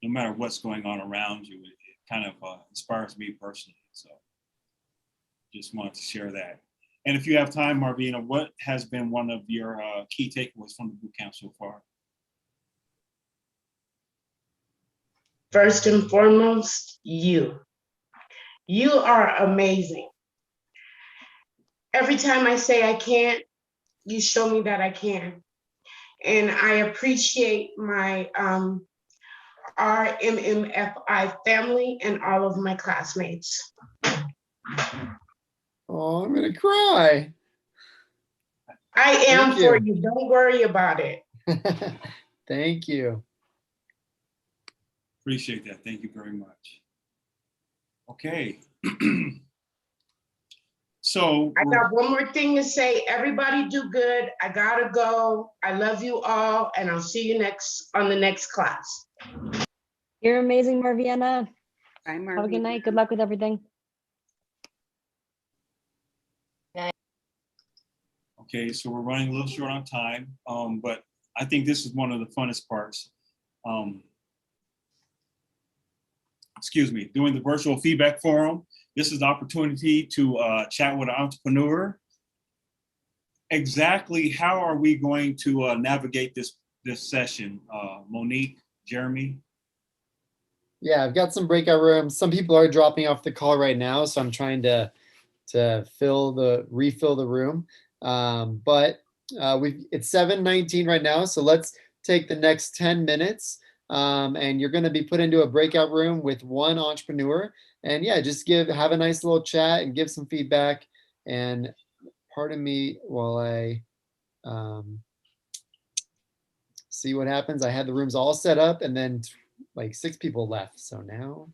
No matter what's going on around you, it kind of inspires me personally. So just wanted to share that. And if you have time, Marvina, what has been one of your key takeaways from the boot camp so far? First and foremost, you. You are amazing. Every time I say I can't, you show me that I can. And I appreciate my RMMFI family and all of my classmates. Oh, I'm gonna cry. I am Thank for you. you. Don't worry about it. Thank you. Appreciate that. Thank you very much. Okay. So I got one more thing to say. Everybody do good. I gotta go. I love you all, and I'll see you on the next class. You're amazing, Marviana. Bye, Have a Marvina. good night. Good luck with everything. okay, so we're running a little short on time, but I think this is one of the funnest parts. Excuse me, doing the virtual feedback forum. This is the opportunity to chat with an entrepreneur. Exactly how are we going to navigate this session? Monique, Jeremy? Yeah, I've got some breakout rooms. Some people are dropping off the call right now, so I'm trying to refill the room. But it's 7:19 right now, so let's take the next 10 minutes. And you're going to be put into a breakout room with one entrepreneur. And yeah, just have a nice little chat and give some feedback. And pardon me while I see what happens. I had the rooms all set up and then like 6 people left. So now,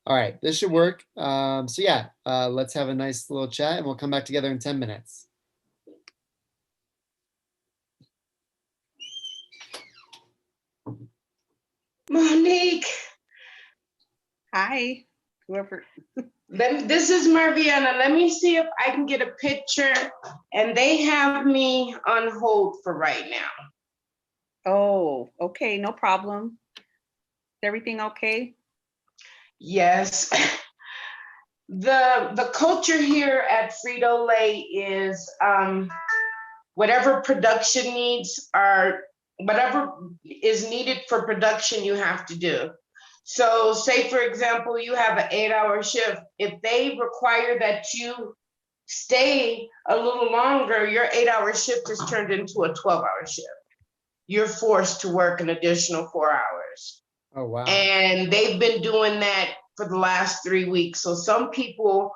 all right, this should work. So yeah, let's have a nice little chat and we'll come back together in 10 minutes. Monique. Hi, whoever. This is Marviana. Let me see if I can get a picture. And they have me on hold for right now. Oh, okay, no problem. Is everything okay? Yes. The culture here at Frito-Lay is whatever production needs are, whatever is needed for production, you have to do. So say, for example, you have an 8-hour shift. If they require that you stay a little longer, your 8-hour shift is turned into a 12-hour shift. You're forced to work an additional 4 hours. Oh, wow. And they've been doing that for the last 3 weeks. So some people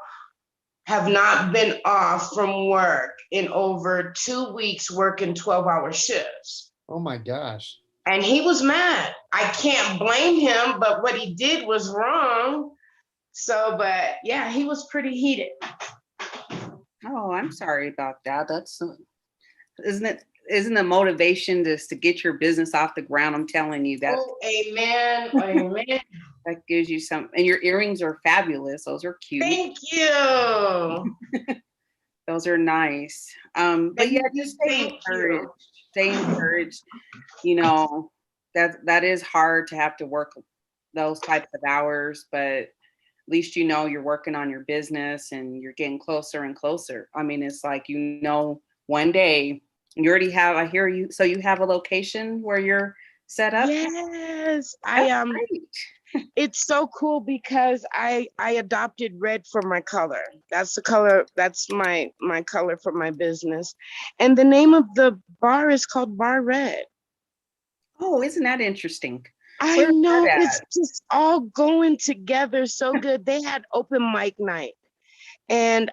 have not been off from work in over 2 weeks working 12-hour shifts. Oh my gosh. And he was mad. I can't blame him, but what he did was wrong. So, but yeah, he was pretty heated. Oh, I'm sorry about that. That's isn't the motivation just to get your business off the ground? I'm telling you that. Oh, amen. Amen. That gives you some, and your earrings are fabulous. Those are cute. Thank you. Those are nice. But yeah, just stay encouraged. Stay encouraged. You know, that is hard to have to work those types of hours, but at least you know you're working on your business and you're getting closer and closer. I mean, it's like, you know, one day you already have, I hear you, so you have a location where you're set up? Yes, Great. it's so cool because I adopted red for my color. That's the color, that's my color for my business. And the name of the bar is called Bar Red. Oh, isn't that interesting? I know, it's just all going together so good. They had open mic night and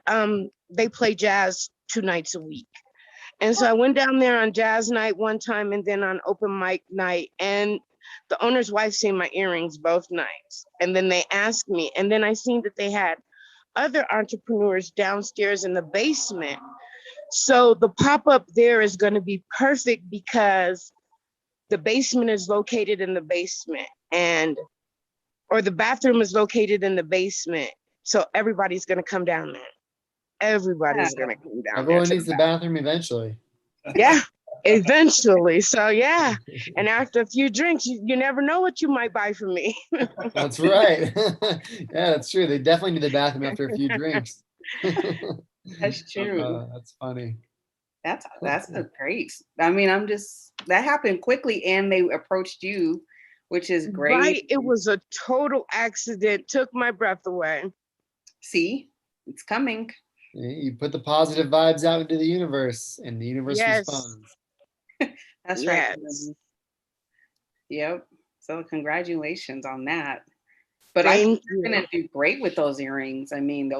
they play jazz 2 nights a week. And so I went down there on jazz night one time and then on open mic night, and the owner's wife seen my earrings both nights. And then they asked me, and then I seen that they had other entrepreneurs downstairs in the basement. So the pop-up there is going to be perfect because the basement is located in the basement, or the bathroom is located in the basement. So everybody's going to come down there. Everybody's going to come down. Everyone needs the bathroom eventually. Yeah, eventually. So yeah, and after a few drinks, you never know what you might buy from me. That's right. Yeah, that's true. They definitely need the bathroom after a few drinks. That's true. That's funny. That's great. I mean, that happened quickly, and they approached you which is great. Right. It was a total accident. Took my breath away. See, it's coming. You put the positive vibes out into the universe, and the universe Yes. responds. That's right. Yes. Yep. So congratulations on that. But I Thank think you're you. gonna do great with those earrings. I mean,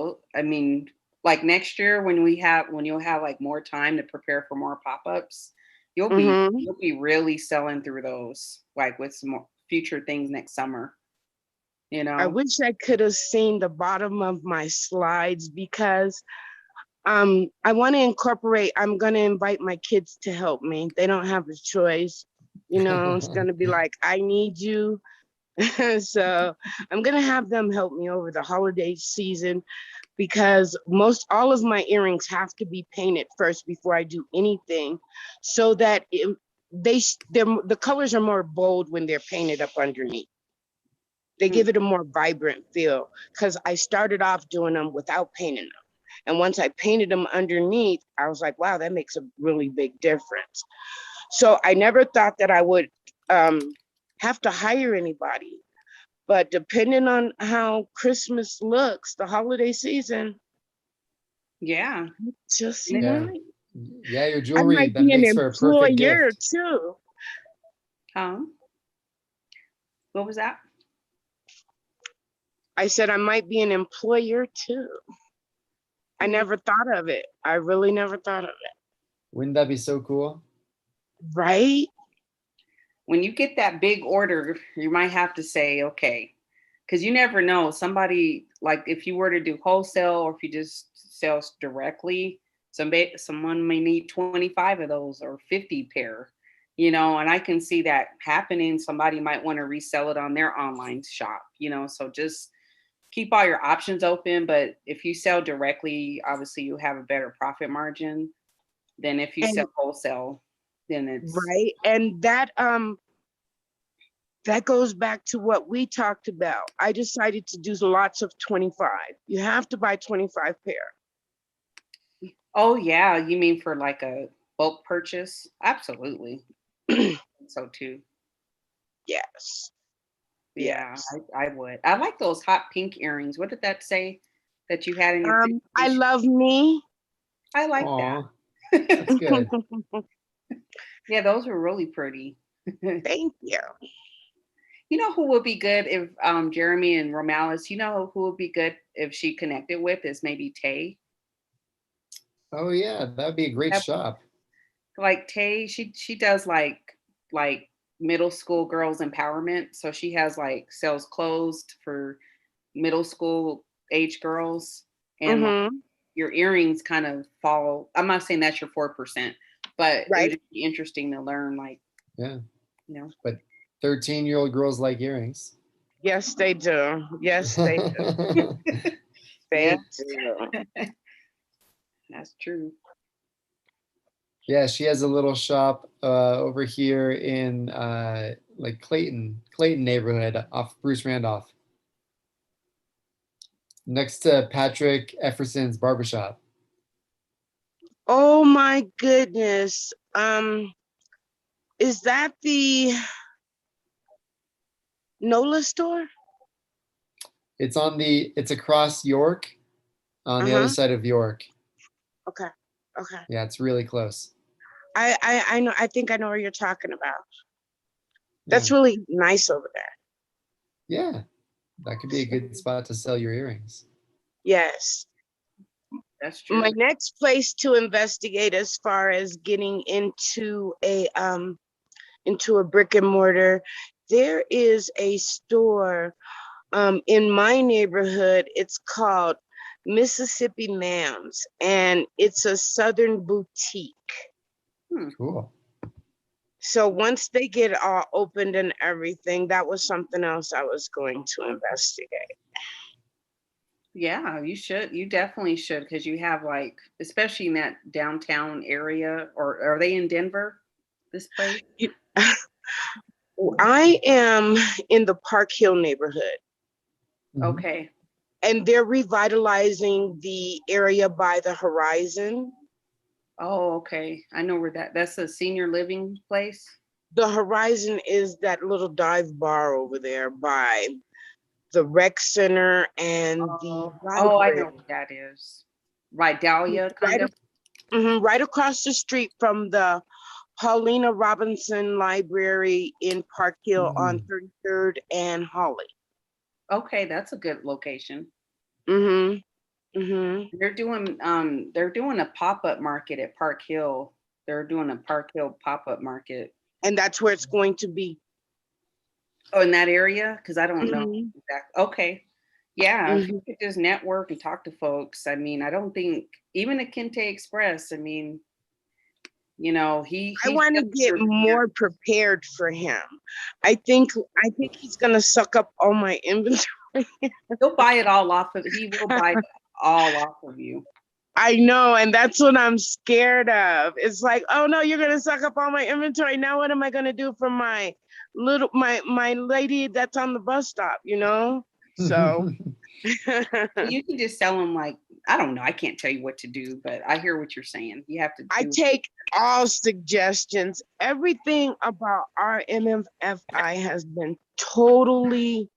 like next year when you'll have like more time to prepare for more pop-ups, you'll be really selling through those, like with some more future things next summer. You know? I wish I could have seen the bottom of my slides because I want to incorporate, I'm going to invite my kids to help me. They don't have a choice. You know, it's going to be like, I need you. So I'm going to have them help me over the holiday season because all of my earrings have to be painted first before I do anything so that the colors are more bold when they're painted up underneath. They give it a more vibrant feel because I started off doing them without painting them. And once I painted them underneath, I was like, wow, that makes a really big difference. So I never thought that I would have to hire anybody. But depending on how Christmas looks, the holiday season, yeah, just Yeah. might. Yeah, your I jewelry might that be an makes for a perfect employer gift. too. What was that? I said I might be an employer too. I never thought of it. I really never thought of it. Wouldn't that be so cool? Right? When you get that big order, you might have to say, okay, because you never know. Somebody, like if you were to do wholesale or if you just sell directly, someone may need 25 of those or 50 pair, you know, and I can see that happening. Somebody might want to resell it on their online shop, you know, so just keep all your options open. But if you sell directly, obviously you have a better profit margin than if you sell wholesale. Then it's right. And that goes back to what we talked about. I decided to do lots of 25. You have to buy 25 pair. Oh yeah, you mean for like a bulk purchase? Absolutely. So too. Yes. Yeah, Yes. I would. I like those hot pink earrings. What did that say that you had in your I love me. I like Aw, that. that's good. Yeah, those were really pretty. Thank you. You know who would be good if Jeremy and Romalis, you know who would be good if she connected with is maybe Tay. Oh yeah, that'd be a great Yep. shop. Like Tay, she does like middle school girls empowerment. So she has like sells clothes for middle school age girls, and like, your earrings kind of fall. I'm not saying that's your 4%, but it would be interesting to learn, like, Yeah. you know. But 13-year-old girls like earrings. Yes, they do. Yes, they do. They do. That's true. Yeah, she has a little shop over here in like Clayton neighborhood off Bruce Randolph, next to Patrick Efferson's barbershop. Oh my goodness. Is that the NOLA store? It's across York, on the other side of York. Okay. Okay. Yeah, it's really close. I know. I think I know where you're talking about. That's really nice over there. Yeah, that could be a good spot to sell your earrings. Yes. That's true. My next place to investigate as far as getting into a brick and mortar, there is a store in my neighborhood. It's called Mississippi Ma'ams, and it's a Southern boutique. Cool. So once they get all opened and everything, that was something else I was going to investigate. Yeah, you should. You definitely should, because you have like, especially in that downtown area, or are they in Denver, this place? I am in the Park Hill neighborhood. Okay. And they're revitalizing the area by the horizon. Oh, okay. I know where that's a senior living place. The Horizon is that little dive bar over there by the rec center and the Oh, I know library. what that is. Right, Dahlia, kind of. Right across the street from the Paulina Robinson Library in Park Hill on 33rd and Holly. Okay, that's a good location. They're doing a pop-up market at Park Hill. They're doing a Park Hill pop-up market. And that's where it's going to be. Oh, in that area? Because I don't know exactly. Okay. Yeah, if you could just network and talk to folks. I mean, I don't think even at Kente Express, I mean, you know, I want to get more prepared for him. I think he's gonna suck up all my inventory. He'll buy it all off of he will buy it all off of you. I know, and that's what I'm scared of. It's like, oh no, you're gonna suck up all my inventory. Now what am I gonna do for my lady that's on the bus stop, you know? So you can just sell them like, I don't know, I can't tell you what to do, but I hear what you're saying. You have to I take all suggestions. Everything about our MMFI has been totally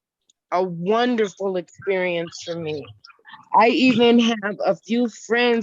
a wonderful experience for me. I even have a few friends